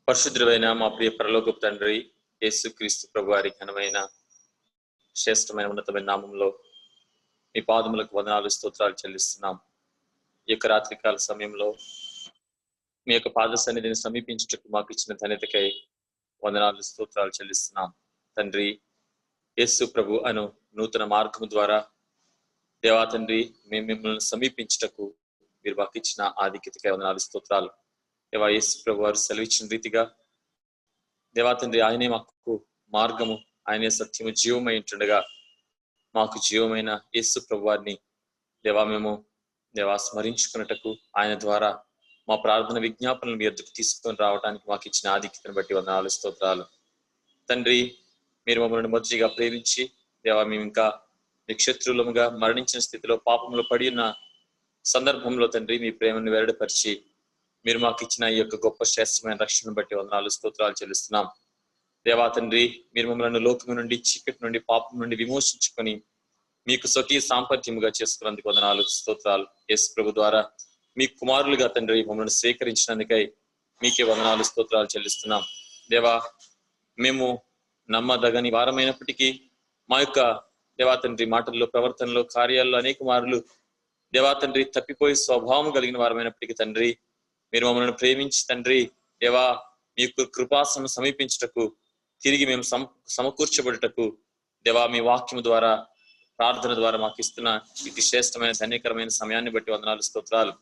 పరిశుద్ధుడైన మా ప్రియ పరలోకపు తండ్రి యేసుక్రీస్తు ప్రభువారి ఘనమైన శ్రేష్టమైన ఉన్నతమైన నామంలో మీ పాదములకు వందనాలు స్తోత్రాలు చెల్లిస్తున్నాం. ఈ యొక్క రాత్రికాల సమయంలో మీ యొక్క పాద సన్నిధిని సమీపించుటకు మాకు ఇచ్చిన ధన్యతకై వందనాలు స్తోత్రాలు చెల్లిస్తున్నాం. తండ్రి యేసు ప్రభు అను నూతన మార్గము ద్వారా దేవా తండ్రి మేము మిమ్మల్ని సమీపించుటకు మీరు మాకు ఇచ్చిన ఆధిక్యతకై వందనాలు స్తోత్రాలు. దేవా యేసు ప్రభు వారు సెలవిచ్చిన రీతిగా దేవా తండ్రి ఆయనే మాకు మార్గము, ఆయనే సత్యము, జీవమై ఉంటుండగా మాకు జీవమైన యేసు ప్రభు వారిని దేవా మేము దేవా స్మరించుకున్నటకు ఆయన ద్వారా మా ప్రార్థన విజ్ఞాపనలు మీ ఎదుకు తీసుకొని రావడానికి మాకు ఇచ్చిన ఆధిక్యతను బట్టి వందనాలు స్తోత్రాలు. తండ్రి మీరు మమ్మల్ని మొదటిగా ప్రేమించి దేవా మేము ఇంకా శత్రువులముగా మరణించిన స్థితిలో పాపంలో పడి ఉన్న సందర్భంలో తండ్రి మీ ప్రేమను వెల్లడిపరిచి మీరు మాకు ఇచ్చిన ఈ యొక్క గొప్ప శ్రేష్టమైన రక్షణను బట్టి వందనాలు స్తోత్రాలు చెల్లిస్తున్నాం. దేవా తండ్రి మీరు మమ్మల్ని లోకము నుండి, చీకటి నుండి, పాపం నుండి విమోచించుకొని మీకు స్వకీయ సాంపత్యముగా చేసుకున్నందుకు వందనాలు స్తోత్రాలు. యేసు ప్రభు ద్వారా మీ కుమారులుగా తండ్రి మమ్మల్ని స్వీకరించినందుకై మీకే వందనాలు స్తోత్రాలు చెల్లిస్తున్నాం. దేవా మేము నమ్మదగని వారమైనప్పటికీ మా యొక్క దేవా తండ్రి మాటల్లో, ప్రవర్తనలో, కార్యాల్లో అనేక మార్లు దేవా తండ్రి తప్పిపోయి స్వభావం కలిగిన వారమైనప్పటికీ తండ్రి మీరు మమ్మల్ని ప్రేమించి తండ్రి దేవా మీ యొక్క కృపాసనం సమీపించుటకు, తిరిగి మేము సమకూర్చబడుటకు దేవా మీ వాక్యము ద్వారా, ప్రార్థన ద్వారా మాకు ఇస్తున్న ఇటు శ్రేష్టమైన ధన్యకరమైన సమయాన్ని బట్టి వందనాలు స్తోత్రాలు.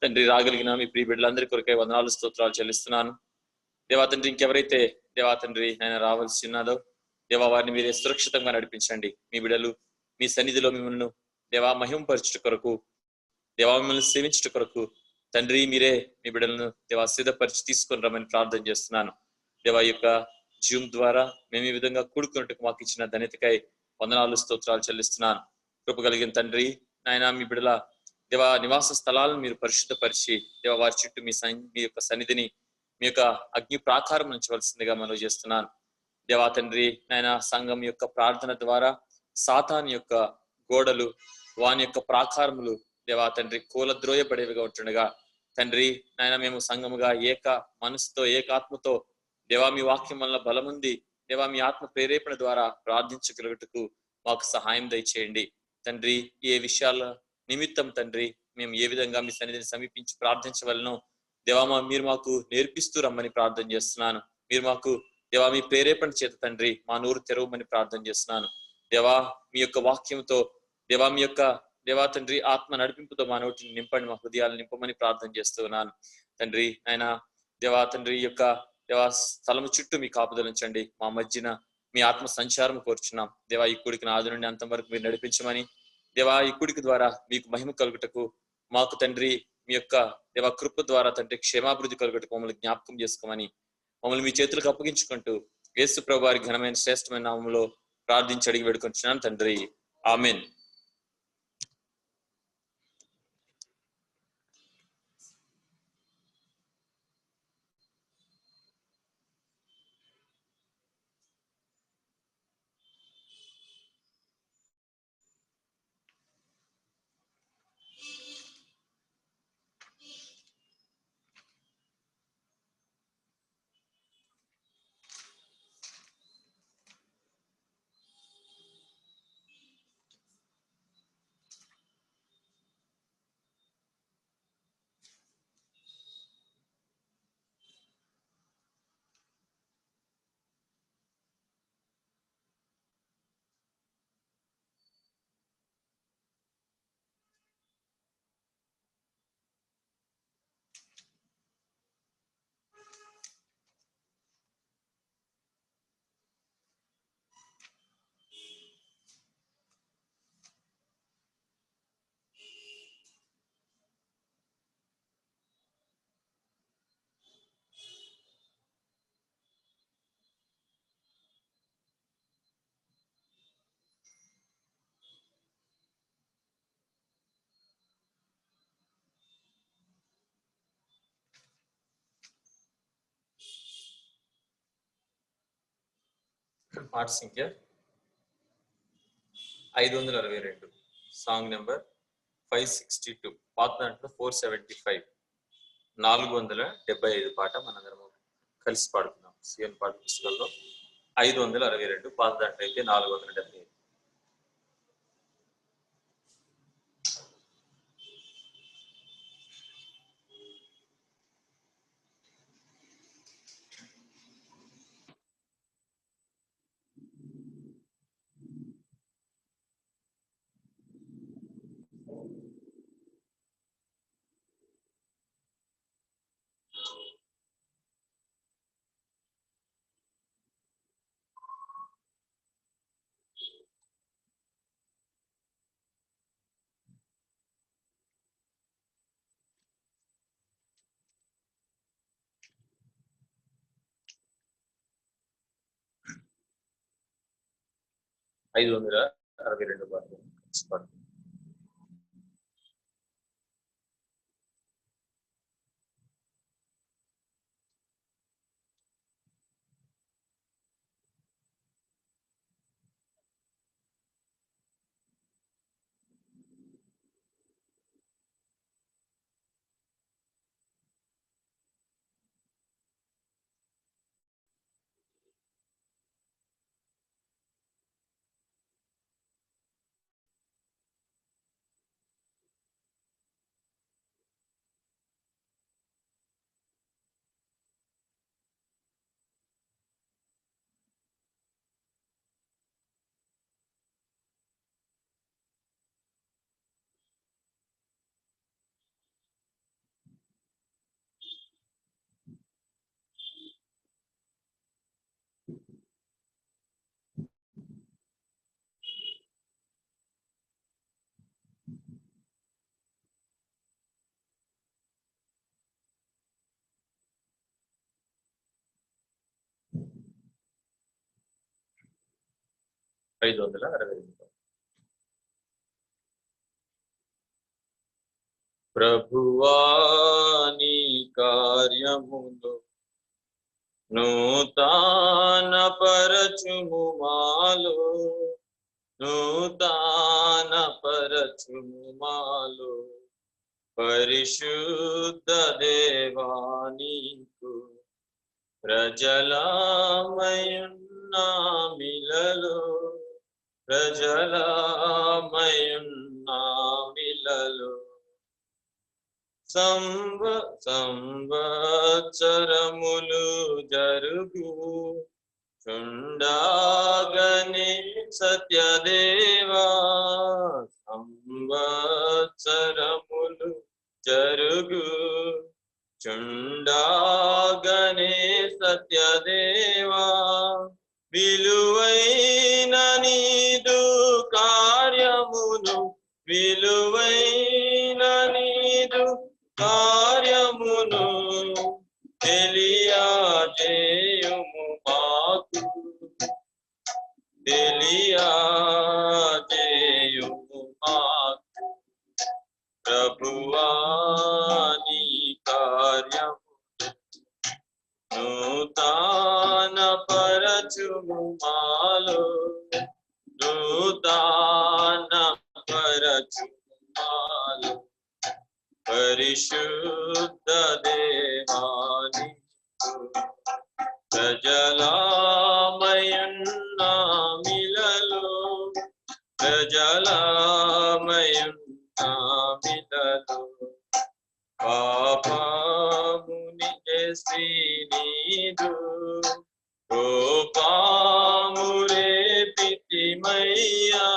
తండ్రి రాగలిగిన మీ ప్రియ బిడ్డలందరి కొరకై వందనాలు స్తోత్రాలు చెల్లిస్తున్నాను. దేవా తండ్రి ఇంకెవరైతే దేవా తండ్రి ఆయన రావాల్సి ఉన్నదో దేవా వారిని మీరే సురక్షితంగా నడిపించండి. మీ బిడ్డలు మీ సన్నిధిలో మిమ్మల్ని దేవా మహింపరచుట కొరకు, దేవా మిమ్మల్ని సేవించుట కొరకు తండ్రి మీరే మీ బిడ్డలను దేవా సిద్ధపరిచి తీసుకొని రమ్మని ప్రార్థన చేస్తున్నాను. దేవా యొక్క జూమ్ ద్వారా మేము ఈ విధంగా కూడుకున్నట్టుకు మాకు ఇచ్చిన ధన్యతకై వందనాలు స్తోత్రాలు చెల్లిస్తున్నాను. కృప కలిగిన తండ్రి నాయన మీ బిడ్డల దేవా నివాస స్థలాలను మీరు పరిశుద్ధపరిచి దేవా వారి చుట్టూ మీ యొక్క సన్నిధిని మీ యొక్క అగ్ని ప్రాకారం ఉంచవలసిందిగా మనవి చేస్తున్నాను. దేవా తండ్రి నాయన సంఘం యొక్క ప్రార్థన ద్వారా సాతాను యొక్క గోడలు, వాని యొక్క ప్రాకారములు దేవా తండ్రి కూలద్రోయబడేవిగా ఉంటుండగా తండ్రి నాయన మేము సంఘముగా ఏక మనసుతో, ఏకాత్మతో దేవా మీ వాక్యం వల్ల బలముంది దేవా మీ ఆత్మ ప్రేరేపణ ద్వారా ప్రార్థించగలుగుటకు మాకు సహాయం దయచేయండి. తండ్రి ఏ విషయాల నిమిత్తం తండ్రి మేము ఏ విధంగా మీ సన్నిధిని సమీపించి ప్రార్థించవలనో దేవా మీరు మాకు నేర్పిస్తూ రమ్మని ప్రార్థన చేస్తున్నాను. మీరు మాకు దేవా మీ ప్రేరేపణ చేత తండ్రి మా నోరు తెరవమని ప్రార్థన చేస్తున్నాను. దేవా మీ యొక్క వాక్యంతో దేవా మీ యొక్క దేవా తండ్రి ఆత్మ నడిపింపుతో మా నోటిని నింపండి, మా హృదయాలు నింపమని ప్రార్థన చేస్తున్నాను. తండ్రి ఆయన దేవా తండ్రి యొక్క దేవా స్థలము చుట్టూ మీ కాపుదలించండి. మా మధ్యన మీ ఆత్మ సంచారం కోరుచున్నాం. దేవా ఈ కూడికి ఆది నుండి అంతం వరకు మీరు నడిపించమని, దేవా ఈ కూడికి ద్వారా మీకు మహిమ కలుగుటకు మాకు తండ్రి మీ యొక్క దేవా కృప ద్వారా తండ్రి క్షేమాభివృద్ధి కలుగుటకు మమ్మల్ని జ్ఞాపకం చేసుకోమని మమ్మల్ని మీ చేతులకు అప్పగించుకుంటూ యేసు ప్రభు వారి ఘనమైన శ్రేష్టమైన నామములో ప్రార్థించి అడిగి వేడుకొంచున్నాను తండ్రి, ఆమెన్. పాట సంఖ్య 562, సాంగ్ నెంబర్ 562, పాత దాంట్లో 475, 475 పాట మనందరము కలిసి పాడుతున్నాం. సియోను పాట పుస్తకంలో 562 పాత దాంట్లో అయితే 475. ఐదు వందల 62 పాటలు కలిసి పాడుతున్నాం. ఐదు వందల 62. ప్రభువాని కార్యములు నూతన పరచుము మాలో, నూతన పరచుము మాలో, పరిశుద్ధ దేవానీకు ప్రజలమయున్నామిలలో, ప్రజలమయున్నామిలలో సంవత్సరములు జరుగు చుండాగని సత్యదేవా, సంవత్సరములు జరుగు చుండాగని సత్యదేవా, విలువైన నీదు కార్యమును, విలువైన నీదు కార్యమును తెలియజేయుము మాకు, తెలియజేయుము మాకు. ప్రభువాని కార్యము నూతన పరచుము మాలో, నూతన పరచుము మాలో, పరిశుద్ధ దేవానీకు ప్రజలమయున్నామిలలో, ప్రజలమయున్నామిలలో పాపముని చేసి నీదు కోపము రేపితిమయ్యా,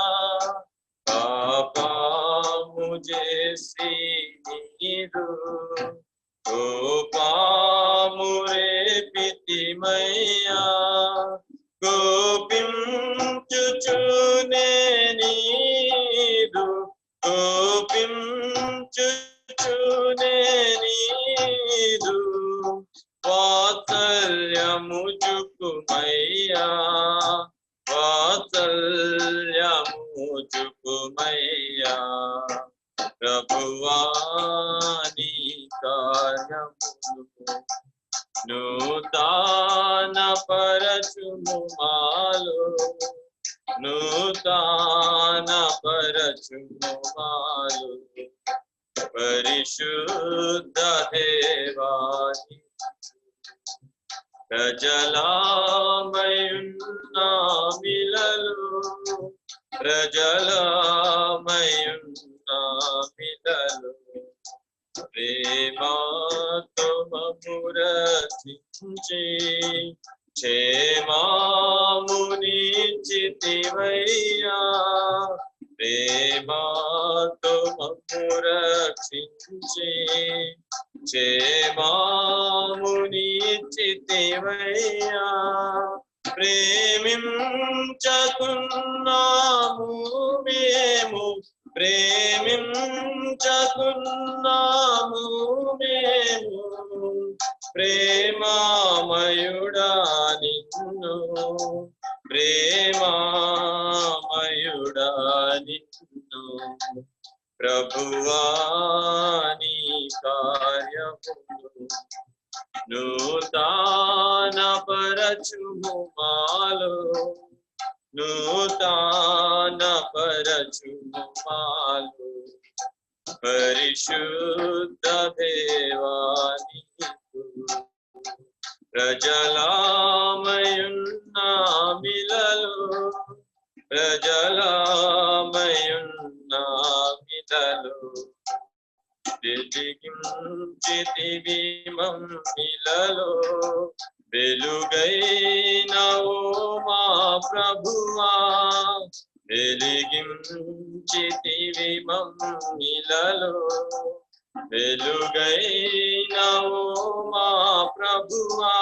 పాపము చేసి నీదు కోపము రేపితిమయ్యా, కోపించుచునే నీదు, కోపించుచునే నీదు వాత్సల్యము చూపుమయ్యా, వాత్సల్యము చూపుమయ్యా. ప్రభువాని కార్యములు నూతన పరచుము మాలో, నూతన పరచుము మాలో, పరిశుద్ధ దేవాని ప్రజలామయున్నామిలలో ప్రజలామయున్నామిలలో ప్రేమతో మమ్ము రక్షించి క్షేమమునిచ్చితివయ్యా ప్రేమతో మమ్ము రక్షించి క్షేమమునిచ్చితివయ్యా ప్రేమించకున్నాము మేము ప్రేమించకున్నాము మేము ప్రేమామయుడా నిన్ను ప్రేమామయుడా నిన్ను ప్రభువా నీ కార్యములు నూతన పరచుము మాలో నూతన పరచుము మాలో పరిశుద్ధ దేవానికి ప్రజలామయున్నామిలలో ప్రజలామయున్నామిలలో వెలిగించితివి మమ్మిలలో వెలుగైన ఓ మా ప్రభువా వెలిగించితివి మమ్మిలలో వెలుగైన ఓ మా ప్రభువా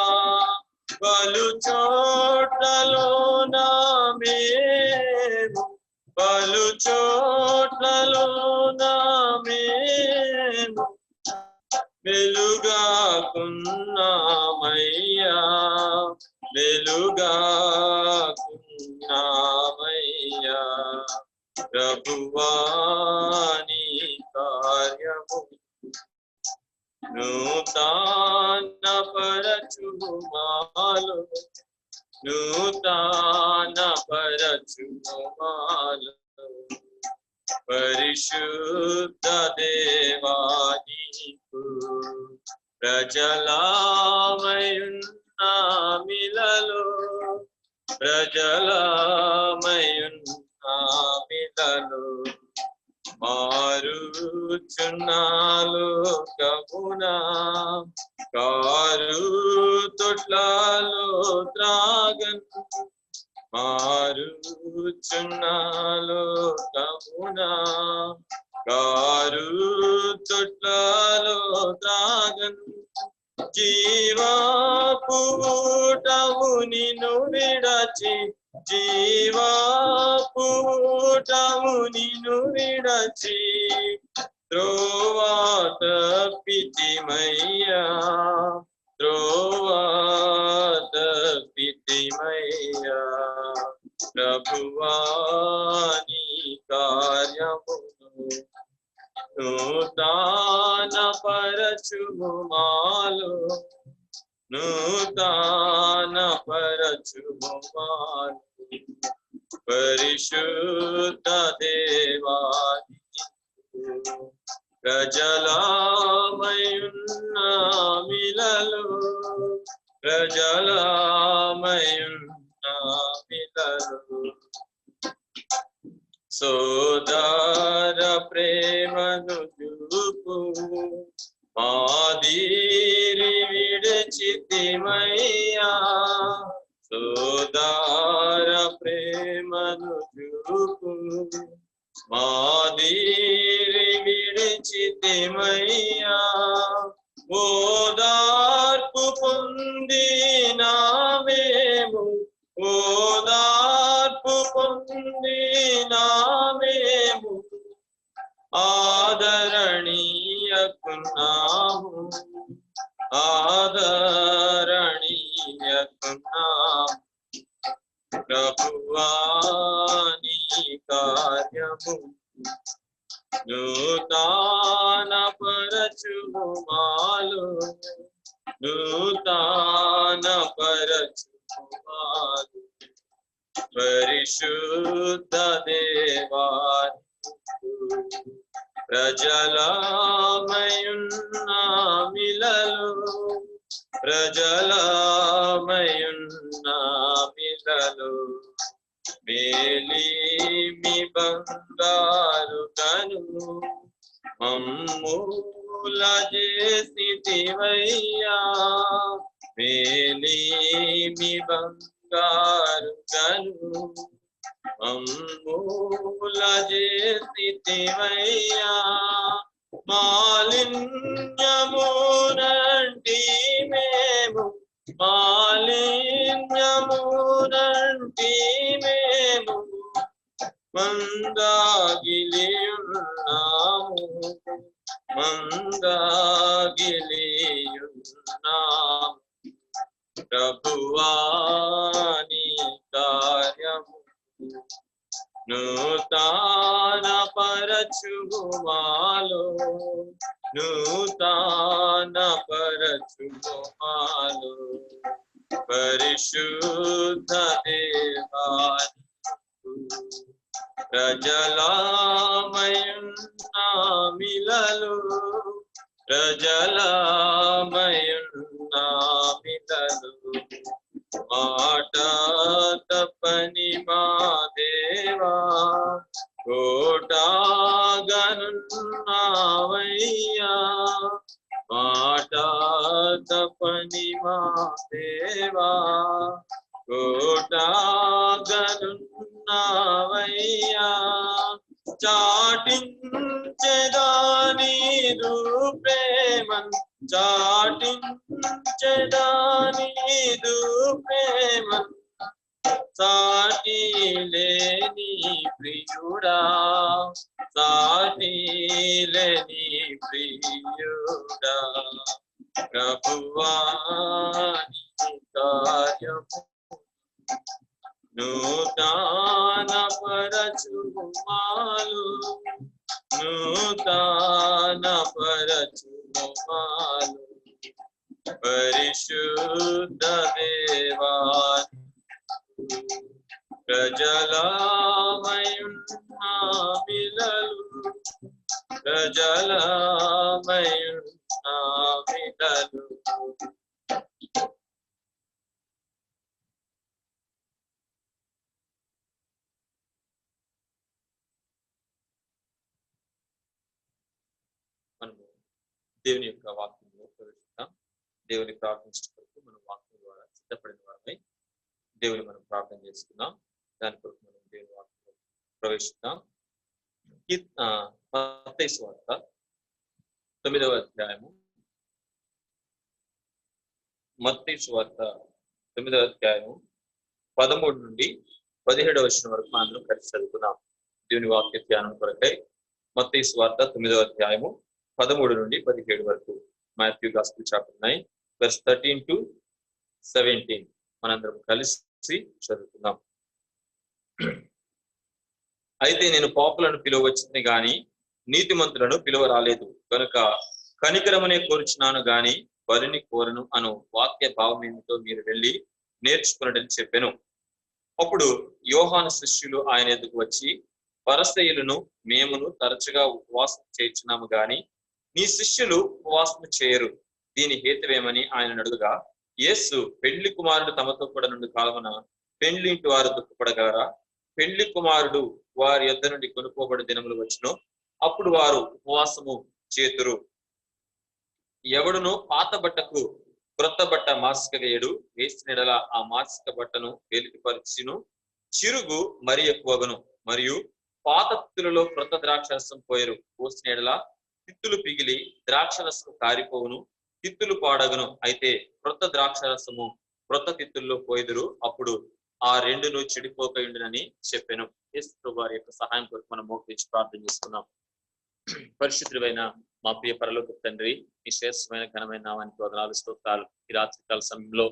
పలు చోట్లలోన మేము పలు చోట్లలోన మేము వెలుగాకున్నామయ్యా వెలుగాకున్నామయ్యా ప్రభువా నీ కార్యము నూతన పరచుము మాలో నూతన పరచుము మాలో పరిశుద్ధ దేవానికి ప్రజలామయున్నామిలలో ప్రజలామయున్నామిలలో మారుచున్నాలో కమునా కారు తొట్లలో త్రాగన్ మారుచున్నాలో కమునా కారు తొట్లలో త్రాగన్ జీవాపూటము నిన్ను విడచి జీవాపూటము నిన్ను విడచి త్రోవా తప్పితిమయ్యా త్రోవా తప్పితిమయ్యా ప్రభువా నీ కార్యమును నూతన పరచుము మాలో నూతన పరచుము మాలో పరిశుద్ధ దేవానికి ప్రజలామయున్నామిలలో ప్రజలామయున్నామిలలో సోదర ప్రేమను చూపు మాదిరి విడిచితిమయ్యా సోదర ప్రేమను చూపు మాదిరి విడిచితిమయ్యా ఓదార్పు పొందినా మేము ఓదార్పు పొందినా మేము ఆదరణీయకున్నాము ఆదరణీయకున్నాము ప్రభువా నీ కార్యము నూతన పరచుము మాలో నూతన పరచుము మాలో పరిశుద్ధ దేవానికి ప్రజలామయున్నామిలలో ప్రజలమయున్నామిలలో మేలిమి బంగారు కను మమ్ముల చేసితివయ్యా మేలిమి బంగారు కను మమ్ముల చేసితివయ్యా మాలిన్యమునంటి మేము మాలిన్యమునంటి మేము మందాగిలియున్నాము మందాగిలియున్నాము ప్రభువాని కార్యము నూతన పరచుమాలో నూతన పరచుమాలో పరిశుద్ధ దేవాని ప్రజలమయున్నామిలలో ప్రజలమయున్నామిలలో మాట తప్పని మా దేవా కోటాగనున్నావయ్యా మాట తప్పని మా దేవా కోటాగనున్నావయ్యా చాటించెదాని రూపేమన్ చాటించెదాని రూపేమన్ సాటి లేని ప్రియుడా సాటి లేని ప్రియుడా ప్రభువాని కార్యము నూతన పరచుమాలు నూతన పరచుమాలు పరిశుద్ధ దేవాని ప్రజలమయున్నామిలలో ప్రజలమయున్నామిలలో మనము దేవుని యొక్క వాక్యంలో ప్రవేశిస్తాం. దేవుని ప్రార్థించడానికి మనం వాక్యం ద్వారా సిద్ధపడిన వారమై దేవుని మనం ప్రార్థన చేసుకున్నాం. దాని కొరకు మనం దేవుని వాక్యంలో ప్రవేశిస్తాం. మత్తయి సువార్త 9వ అధ్యాయము మత్తయి సువార్త 9వ అధ్యాయము 13 నుండి 17వ వచనం వరకు మనం కలిసి చదువుకున్నాం. దేవుని వాక్య ధ్యానం కొరకై మత్తయి సువార్త 9వ అధ్యాయము 13 నుండి 17 వరకు. Matthew gospel chapter 9 verse 13 to 17 మనందరం కలిసి చదువుకుందాం. అయితే నేను పాపులను పిలువవచ్చింది గాని నీతిమంతులను పిలువ రాలేదు కనుక కనికరమనే కోరుచున్నాను గాని బలిని కోరను అను వాక్య భావం ఏమిటో మీరు వెళ్ళి నేర్చుకున్నదని చెప్పాను. అప్పుడు యోహాను శిష్యులు ఆయన ఎదుగు వచ్చి పరిసయ్యులను మేమును తరచుగా ఉపవాసం చేయించున్నాము గాని నీ శిష్యులు ఉపవాసం చేయరు, దీని హేతువేమని ఆయన అడుగుగా యేసు పెళ్లి కుమారుడు తమతో కూడా నుండి కాలమున పెళ్లింటి వారు దుఃఖపడగలరా? పెళ్లి కుమారుడు వారి యొద్ద నుండి కొనుక్కోబడి దినములు వచ్చును, అప్పుడు వారు ఉపవాసము చేతురు. ఎవడును పాత బట్టకు క్రొత్త బట్ట మాసిక వేయడు, వేసిన ఎడల ఆ మాసిక బట్టను వెలికిపరిచిను చిరుగు మరి ఎక్కువగను. మరియు పాత తిత్తులలో క్రొత్త ద్రాక్షరసం పోయరు, పోసిన ఎడల తిత్తులు పిగిలి ద్రాక్షరసము కారిపోవును, తిత్తులు పాడగను. అయితే క్రొత్త ద్రాక్షరసము క్రొత్త తిత్తుల్లో పోయిదురు, అప్పుడు ఆ రెండును చెడిపోకయుండునని చెప్పాను. యేసు వారి యొక్క సహాయం కొరకు మనం మోకరించి ప్రార్థన చేసుకున్నాం. పరిశుద్ధుడైన మా ప్రియ పరలోకపు తండ్రి, మీ శ్రేష్టమైన ఘనమైన నామానికి వందనాలు స్తోత్రాలు. ఈ రాత్రికాల సమయంలో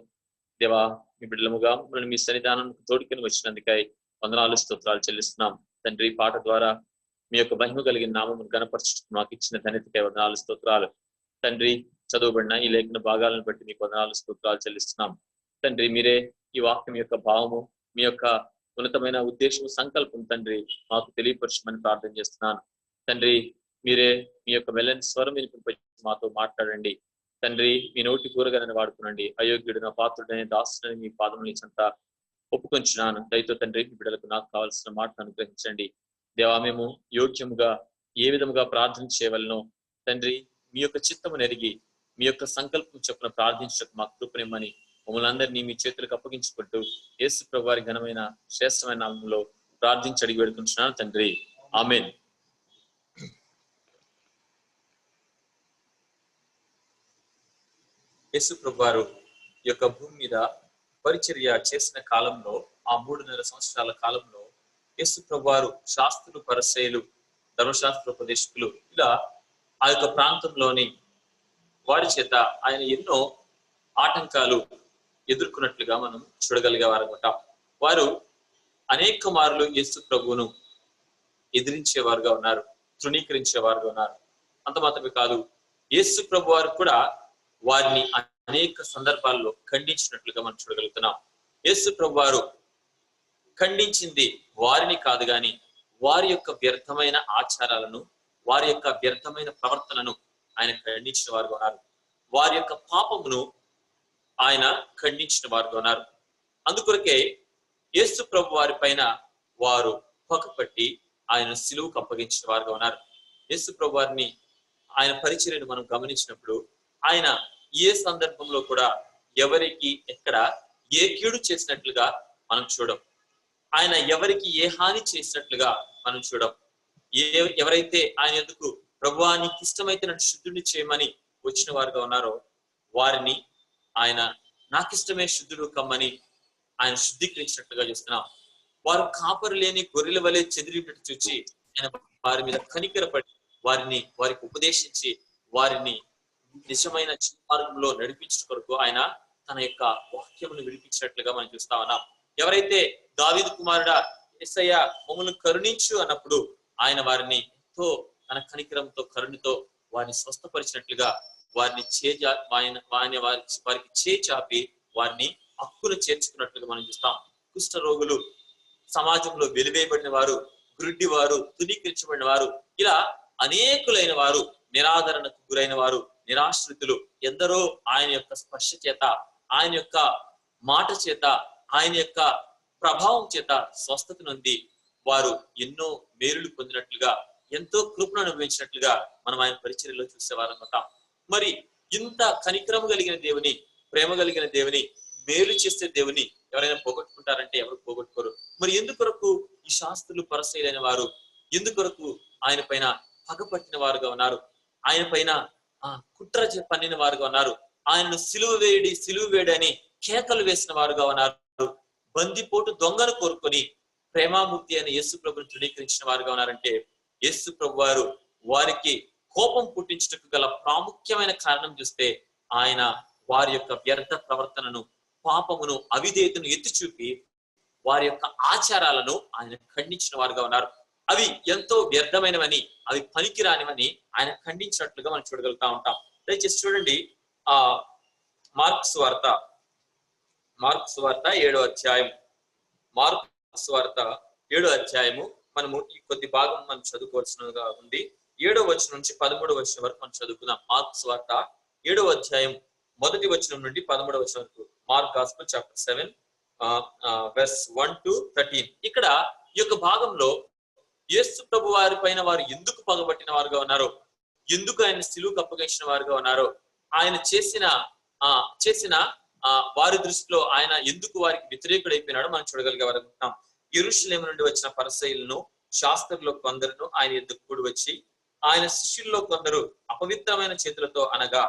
దేవా మీ బిడ్డలముగా మనం మీ సన్నిధానానికి తోడుకొని వచ్చినందుకై వందనాలు స్తోత్రాలు చెల్లిస్తున్నాం. తండ్రి పాట ద్వారా మీ యొక్క మహిమ కలిగిన నామమును గణపరచు మాకు ఇచ్చిన ధన్యతకై వందనాలు స్తోత్రాలు. తండ్రి చదువుబడిన ఈ లేఖన భాగాలను బట్టి మీకు వందనాలు స్తోత్రాలు చెల్లిస్తున్నాం. తండ్రి మీరే ఈ వాక్యం యొక్క భావము, మీ యొక్క ఉన్నతమైన ఉద్దేశం, సంకల్పం తండ్రి మాకు తెలియపరచమని ప్రార్థన చేస్తున్నాను. తండ్రి మీరే మీ యొక్క వెల్లని స్వరం వినిపించి మాతో మాట్లాడండి. తండ్రి, మీ నోటి కూరగా నన్ను వాడుకునండి. అయోగ్యుడు నా పాత్రుడనే దాసుడని మీ పాదముల చెంత ఒప్పుకొంచున్నాను. దయతో తండ్రి, మీ బిడ్డలకు నాకు కావాల్సిన మాటను అనుగ్రహించండి. దేవా, మేము యోగ్యముగా ఏ విధముగా ప్రార్థన చేయవలనో తండ్రి, మీ యొక్క చిత్తమును ఎరిగి మీ యొక్క సంకల్పం చొప్పున ప్రార్థించటకు మాకు కృపనిమ్మని మమ్మల్ని అందరినీ మీ చేతులకు అప్పగించుకుంటూ యేసు ప్రభు వారి ఘనమైన శ్రేష్టమైన నామములో ప్రార్థించి అడిగి వేడుకుంటున్నాను తండ్రి. ఆమేన్. యేసు ప్రభు వారు ఈ యొక్క భూమి మీద పరిచర్య చేసిన కాలంలో, ఆ 3.5 సంవత్సరాల కాలంలో యేసు ప్రభు వారు శాస్త్రులు, పరిసయ్యులు, ధర్మశాస్త్ర ఉపదేశకులు ఇలా ఆ యొక్క ప్రాంతంలోని వారి చేత ఆయన ఎన్నో ఆటంకాలు ఎదుర్కొన్నట్లుగా మనం చూడగలిగేవారనమాట. వారు అనేక మార్లు యేసు ప్రభువును ఎదిరించేవారుగా ఉన్నారు, తృణీకరించేవారుగా ఉన్నారు. అంత మాత్రమే కాదు, యేసు ప్రభు వారు కూడా వారిని అనేక సందర్భాల్లో ఖండించినట్లుగా మనం చూడగలుగుతున్నాం. యేసు ప్రభు వారు ఖండించింది వారిని కాదు గాని వారి యొక్క వ్యర్థమైన ఆచారాలను, వారి యొక్క వ్యర్థమైన ప్రవర్తనను ఆయన ఖండించిన వారుగా ఉన్నారు. వారి యొక్క పాపమును ఆయన ఖండించిన వారుగా ఉన్నారు. అందుకొరకే యేసు ప్రభు వారి పైన వారు పక్కపట్టి ఆయన సిలువుకు అప్పగించిన వారుగా ఉన్నారు. యేసు ప్రభు వారిని, ఆయన పరిచర్యను మనం గమనించినప్పుడు ఆయన ఏ సందర్భంలో కూడా ఎవరికి ఎక్కడ ఏ కీడు చేసినట్లుగా మనం చూడం. ఆయన ఎవరికి ఏ హాని చేసినట్లుగా మనం చూడం. ఎవరైతే ఆయన ఎందుకు ప్రభువా నీకు ఇష్టమైతే నన్ను శుద్ధుడిని చేయమని వచ్చిన వారుగా ఉన్నారో వారిని ఆయన నాకిష్టమే శుద్ధుడు కమ్మని ఆయన శుద్ధీకరించినట్లుగా చూస్తున్నాం. వారు కాపరు లేని గొర్రెల వలె చెదిరినట్టు చూచి ఆయన వారి మీద కనికరపడి వారికి ఉపదేశించి వారిని నిజమైన మార్గంలో నడిపించడం కొరకు ఆయన తన యొక్క వాక్యమును విడిపించినట్లుగా మనం చూస్తా ఉన్నాం. ఎవరైతే దావీదు కుమారుడా యేసయ్య మమ్మల్ని కరుణించు అన్నప్పుడు ఆయన వారిని ఎంతో తన కనికరంతో, కరుణతో వారిని స్వస్థపరిచినట్లుగా వారిని వారికి చేచాపి వారిని హక్కును చేర్చుకున్నట్లుగా మనం చూస్తాం. కుష్ఠ రోగులు, సమాజంలో వెలివేయబడిన వారు, గురుడి వారు, తునీకరించబడిన వారు, ఇలా అనేకులైన వారు, నిరాదరణకు గురైన వారు, నిరాశ్రితులు ఎందరో ఆయన యొక్క స్పర్శ చేత, ఆయన యొక్క మాట చేత, ఆయన యొక్క ప్రభావం చేత స్వస్థత నొంది వారు ఎన్నో మేలులు పొందినట్లుగా, ఎంతో కృపను అనుభవించినట్లుగా మనం ఆయన పరిచర్యలో చూసేవారన్నమాట. మరి ఇంత కనికరము కలిగిన దేవుని, ప్రేమ కలిగిన దేవుని, మేలు చేసే దేవుని ఎవరైనా పోగొట్టుకుంటారంటే ఎవరు పోగొట్టుకోరు. మరి ఎందుకొరకు ఈ శాస్త్రులు, పరిసయ్యులైన వారు ఎందుకొరకు ఆయన పైన పగపట్టిన వారుగా ఉన్నారు? ఆయన పైన కుట్ర పన్నిన వారుగా ఉన్నారు. ఆయనను సిలువ వేడి అని కేకలు వేసిన వారుగా ఉన్నారు. బందిపోటు దొంగను కోరుకొని ప్రేమామూర్తి అని యేసు ప్రభుని తృణీకరించిన వారుగా ఉన్నారంటే యేసు ప్రభు వారు వారికి కోపం పుట్టించుటకు గల ప్రాముఖ్యమైన కారణం చూస్తే ఆయన వారి యొక్క వ్యర్థ ప్రవర్తనను, పాపమును, అవిధేయతను ఎత్తి చూపి వారి యొక్క ఆచారాలను ఆయన ఖండించిన వారుగా ఉన్నారు. అవి ఎంతో వ్యర్థమైనవని, అవి పనికిరానివని ఆయన ఖండించినట్లుగా మనం చూడగలుగుతా ఉంటాం. దయచేసి చూడండి, మార్కు సువార్త 7వ అధ్యాయం, మార్కు సువార్త 7వ అధ్యాయము మనము ఈ కొద్ది భాగం మనం చదువుకోవాల్సినగా ఉంది. 7వ వచనం నుంచి 13వ వచనం వరకు మనం చదువుకుందాం. మార్కు సువార్త 7వ అధ్యాయం 1వ వచనం నుండి 13వ వచనం వరకు. Mark gospel chapter 7 verse 1 to 13. ఇక్కడ ఈ యొక్క భాగంలో యేసు ప్రభు వారి పైన వారు ఎందుకు పగబట్టిన వారుగా ఉన్నారో, ఎందుకు ఆయన సిలువుకు అప్పగించిన వారుగా ఉన్నారో, ఆయన చేసిన వారి దృష్టిలో ఆయన ఎందుకు వారికి వ్యతిరేకుడైపోయినాడో మనం చూడగలిగేవారనుకుంటాం. యెరూషలేము నుండి వచ్చిన పరిసయ్యులను, శాస్త్రుల్లో కొందరును ఆయన ఎద్దుకు కూడి వచ్చి, ఆయన శిష్యుల్లో కొందరు అపవిత్రమైన చేతులతో అనగా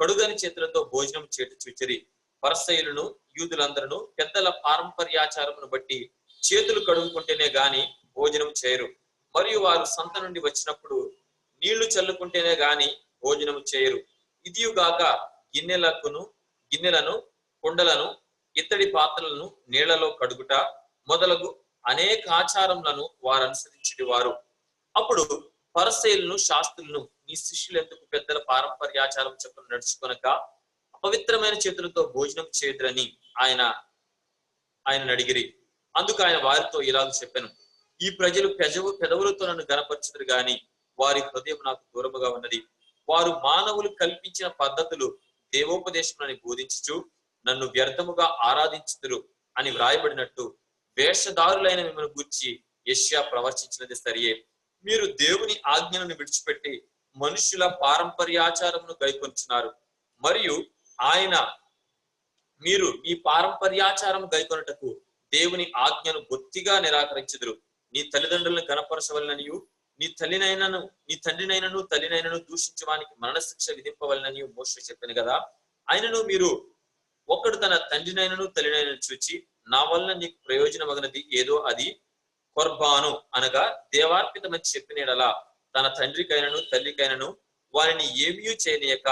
కడుగని చేతులతో భోజనం చేటు చూచిరి. పరిసయ్యులను, యూదులందరూ పెద్దల పారంపర్యాచారమును బట్టి చేతులు కడుగుకుంటేనే గాని భోజనం చేయరు. మరియు వారు సంత నుండి వచ్చినప్పుడు నీళ్లు చల్లుకుంటేనే గాని భోజనం చేయరు. ఇదియుగాక గిన్నెలను, కుండలను, ఇత్తడి పాత్రలను నీళ్లలో కడుగుట మొదలగు అనేక ఆచారములను వారు అనుసరించేటి వారు. అప్పుడు పరిసయ్యులను, శాస్త్రులను, నీ శిష్యులు ఎందుకు పెద్దల పారంపర్యాచారం చొప్పున నడుచుకొనక అపవిత్రమైన చేతులతో భోజనం చేయదురని ఆయన అడిగిరి. అందుకు ఆయన వారితో ఇలాగ చెప్పాను, ఈ ప్రజలు పెదవులతో నన్ను గనపరచుదురు గాని వారి హృదయం నాకు దూరముగా ఉన్నది. వారు మానవులు కల్పించిన పద్ధతులు దేవోపదేశములని బోధించుచు నన్ను వ్యర్థముగా ఆరాధించుదురు అని వ్రాయబడినట్టు వేషధారులైన మిమ్మల్ని గూర్చి యెషయా ప్రవచించినది సరియే. మీరు దేవుని ఆజ్ఞలను విడిచిపెట్టి మనుషుల పారంపర్యాచారమును గైకొనుచున్నారు. మరియు మీరు ఈ పారంపర్యాచారం గైకొనుటకు దేవుని ఆజ్ఞను బొత్తిగా నిరాకరించుదురు. నీ తల్లిదండ్రులను గణపరచవలననియు నీ తండ్రినైనను తల్లినైనను దూషించడానికి మరణశిక్ష విధింపవలననియు మోషే చెప్పాను కదా. ఆయనను మీరు ఒకడు తన తండ్రినైనను తల్లినైనను చూచి నా వలన నీకు ప్రయోజనమగినది ఏదో అది కొర్బాను అనగా దేవార్పితమని చెప్పినలా తన తండ్రికైనను తల్లికైనను వారిని ఏమీ చేయనీయక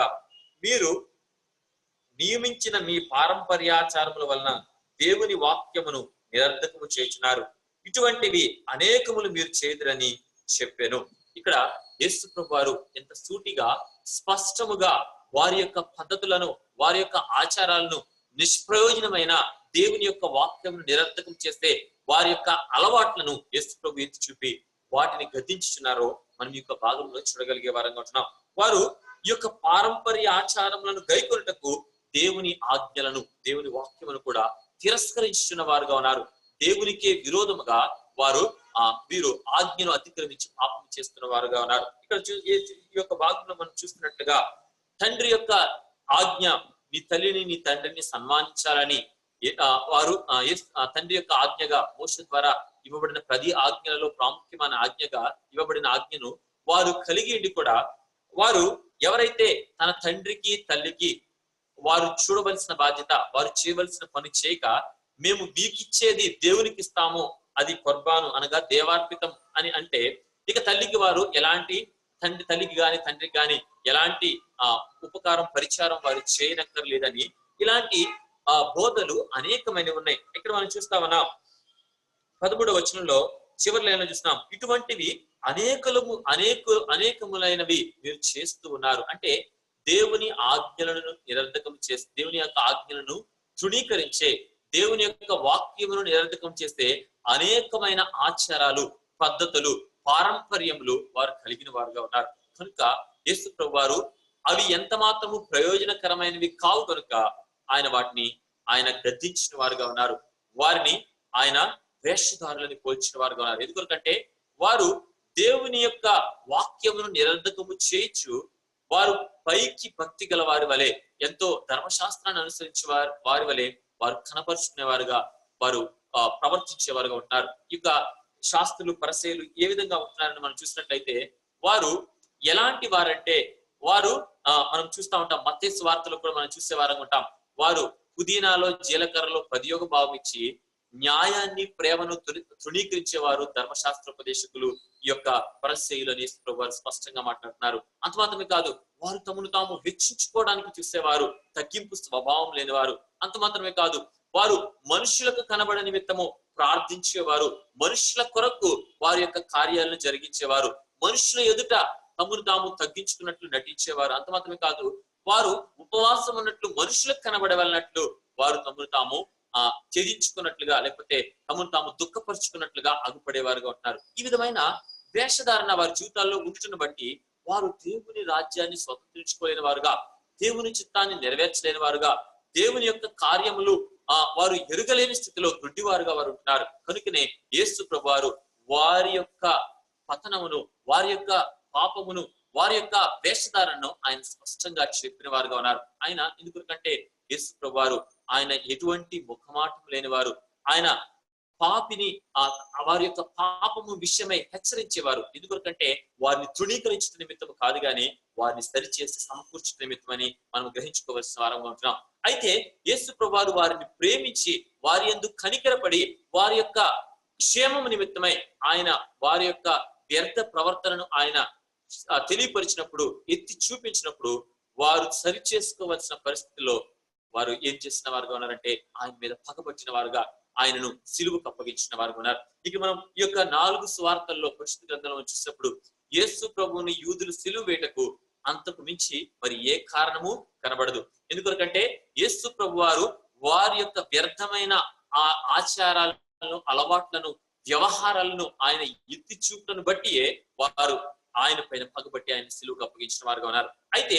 మీరు నియమించిన మీ పారంపర్యాచారముల వలన దేవుని వాక్యమును నిరర్ధకము చేయుచున్నారు. ఇటువంటివి అనేకములు మీరు చేయుదురని చెప్పాను. ఇక్కడ యేసు ప్రభు వారు ఎంత సూటిగా స్పష్టముగా వారి యొక్క పద్ధతులను వారి యొక్క ఆచారాలను నిష్ప్రయోజనమైన దేవుని యొక్క వాక్యమును నిరర్ధకం చేస్తే వారి యొక్క అలవాట్లను యేసు ప్రభు ఎత్తి చూపి వాటిని గద్దించుచున్నారో మనం ఈ యొక్క భాగంలో చూడగలిగే వారంగా ఉంటున్నాం. వారు ఈ యొక్క పారంపర్య ఆచారములను గైకొనుటకు దేవుని ఆజ్ఞలను దేవుని వాక్యమును కూడా తిరస్కరించుచున్న వారుగా ఉన్నారు. దేవునికే విరోధముగా వీరు ఆజ్ఞను అతిక్రమించి పాపం చేస్తున్న వారుగా ఉన్నారు. ఇక్కడ ఈ యొక్క భాగంలో మనం చూస్తున్నట్టుగా తండ్రి యొక్క ఆజ్ఞ నీ తల్లిని నీ తండ్రిని సన్మానించాలని వారు తండ్రి యొక్క ఆజ్ఞగా మోషే ద్వారా ఇవ్వబడిన 10 ఆజ్ఞలలో ప్రాముఖ్యమైన ఆజ్ఞగా ఇవ్వబడిన ఆజ్ఞను వారు కలిగి ఉండి కూడా వారు ఎవరైతే తన తండ్రికి తల్లికి వారు చూడవలసిన బాధ్యత వారు చేయవలసిన పని చేయక మేము మీకిచ్చేది దేవునికి ఇస్తాము అది కొర్బాను అనగా దేవార్పితం అని అంటే ఇక తల్లికి వారు ఎలాంటి తల్లికి గాని తండ్రికి గాని ఎలాంటి ఉపకారం పరిచారం వారు చేయనక్కర్లేదని ఇలాంటి బోధలు అనేకమైనవి ఉన్నాయి. ఇక్కడ మనం చూస్తామన్నా 13వ వచనంలో చివరి లైన్లో చూస్తున్నాం, ఇటువంటివి అనేకములైనవి మీరు చేస్తూ ఉన్నారు. అంటే దేవుని ఆజ్ఞలను నిరర్ధకం చేసి దేవుని యొక్క ఆజ్ఞలను తృణీకరించే దేవుని యొక్క వాక్యమును నిరర్ధకం చేస్తే అనేకమైన ఆచారాలు పద్ధతులు పారంపర్యములు వారు కలిగిన వారుగా ఉన్నారు. కనుక యేసు ప్రభు వారు అవి ఎంత మాత్రము ప్రయోజనకరమైనవి కావు కనుక ఆయన గద్దించిన వారుగా ఉన్నారు. వారిని ఆయన వేషధారులని పోల్చిన వారుగా ఉన్నారు. ఎందుకంటే వారు దేవుని యొక్క వాక్యమును నిరర్ధకము చేయొచ్చు వారు పైకి భక్తి గల వారి వలె ఎంతో ధర్మశాస్త్రాన్ని అనుసరించే వారి వలె వారు కనపరుచుకునే వారుగా వారు ప్రవర్తించేవారుగా ఉంటున్నారు. ఇక శాస్త్రులు పరిసయ్యులు ఏ విధంగా ఉంటున్నారని మనం చూసినట్లయితే వారు ఎలాంటి వారంటే వారు మనం చూస్తూ ఉంటాం మత్తయి సువార్తలో కూడా మనం చూసే వారంగా ఉంటాం. వారు పుదీనాలో జీలకర్రలో 10వ భాగం ఇచ్చి న్యాయాన్ని ప్రేమను తృణీకరించేవారు ధర్మశాస్త్రోపదేశకులు ఈ యొక్క పరిసయ్యులు అని వారు స్పష్టంగా మాట్లాడుతున్నారు. అంత మాత్రమే కాదు వారు తమను తాము హెచ్చించుకోవడానికి చూసేవారు, తగ్గింపు స్వభావం లేనివారు. అంత మాత్రమే కాదు వారు మనుషులకు కనబడ నిమిత్తము ప్రార్థించేవారు, మనుషుల కొరకు వారి యొక్క కార్యాలను జరిగించేవారు, మనుషుల ఎదుట తమను తాము తగ్గించుకున్నట్లు నటించేవారు. అంత మాత్రమే కాదు వారు ఉపవాసం ఉన్నట్లు మనుషులకు కనబడవలనట్లు వారు తమను తాము ఛేదించుకున్నట్లుగా లేకపోతే తమను తాము దుఃఖపరుచుకున్నట్లుగా అగుపడేవారుగా ఉంటున్నారు. ఈ విధమైన వేషధారణ వారి జీవితాల్లో ఉంటున్న బట్టి వారు దేవుని రాజ్యాన్ని స్వతంత్రించుకోలేని వారుగా, దేవుని చిత్తాన్ని నెరవేర్చలేని వారుగా, దేవుని యొక్క కార్యములు వారు ఎరుగలేని స్థితిలో గుడ్డివారుగా వారు ఉంటున్నారు. కనుకనే యేసు ప్రభు వారు వారి యొక్క పతనమును, వారి యొక్క పాపమును, వారి యొక్క వేషధారణను ఆయన స్పష్టంగా చెప్పిన వారుగా ఉన్నారు. ఆయన ఎందుకంటే యేసు ప్రభు వారు ఆయన ఎటువంటి ముఖమాటం లేనివారు, ఆయన పాపిని వారి యొక్క పాపము విషయమై హెచ్చరించేవారు. ఎందుకంటే వారిని తృణీకరించిన నిమిత్తం కాదు గాని వారిని సరిచేసి సమకూర్చిన నిమిత్తం అని మనం గ్రహించుకోవాల్సిన వారంగా ఉంటున్నాం. అయితే యేసు ప్రభు వారు వారిని ప్రేమించి వారి యందు కనికరపడి వారి యొక్క క్షేమము నిమిత్తమై ఆయన వారి యొక్క వ్యర్థ ప్రవర్తనను ఆయన తెలియపరిచినప్పుడు, ఎత్తి చూపించినప్పుడు వారు సరి చేసుకోవాల్సిన పరిస్థితిలో వారు ఏం చేసిన వారుగా ఉన్నారంటే ఆయన మీద పగబట్టిన వారుగా, ఆయనను సిలువకు అప్పగించిన వారుగా ఉన్నారు. ఇక మనం ఈ యొక్క 4 సువార్తల్లో పరిశుద్ధ గ్రంథంలో చూసినప్పుడు యేసు ప్రభువుని యూదులు సిలువ వేటకు అంతకు మించి మరి ఏ కారణము కనబడదు. ఎందుకంటే యేసు ప్రభు వారు వారి యొక్క వ్యర్థమైన ఆచారాలను, అలవాట్లను, వ్యవహారాలను ఆయన ఎత్తి చూపులను బట్టియే వారు ఆయన పైన పగబట్టి ఆయన సిలువకు అప్పగించిన వారుగా ఉన్నారు. అయితే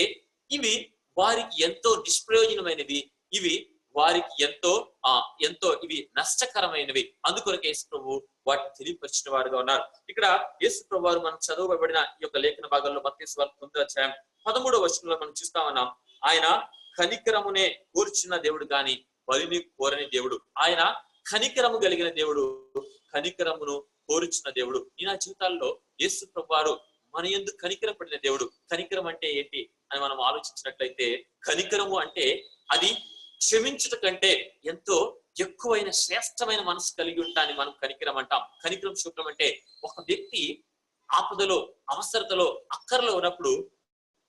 ఇవి వారికి ఎంతో నిష్ప్రయోజనమైనవి, ఇవి వారికి ఎంతో ఇవి నష్టకరమైనవి. అందుకొరకు యేసు ప్రభు వాటిని తెలియపరిచిన వారుగా ఉన్నారు. ఇక్కడ యేసు ప్రభు వారు మనం చదవబడిన ఈ యొక్క లేఖన భాగంలో మత్తయి సువార్త 9వ అధ్యాయం 13వ వచనంలో మనం చూస్తా ఉన్నాం. ఆయన కనికరమునే కోరుచున్న దేవుడు గాని బలిని కోరని దేవుడు. ఆయన కనికరము కలిగిన దేవుడు, కనికరమును కోరుచున్న దేవుడు. ఈ నా జీవితాల్లో యేసు ప్రభు వారు మన యందు కనికరపడిన దేవుడు. కనికరం అంటే ఏంటి అని మనం ఆలోచించినట్లయితే, కనికరము అంటే అది క్షమించుట కంటే ఎంతో ఎక్కువైన శ్రేష్టమైన మనసు కలిగి ఉంటాన్ని మనం కనికరం అంటాం. కనికరం చూపడం అంటే ఒక వ్యక్తి ఆపదలో, అవసరతలో, అక్కరలో ఉన్నప్పుడు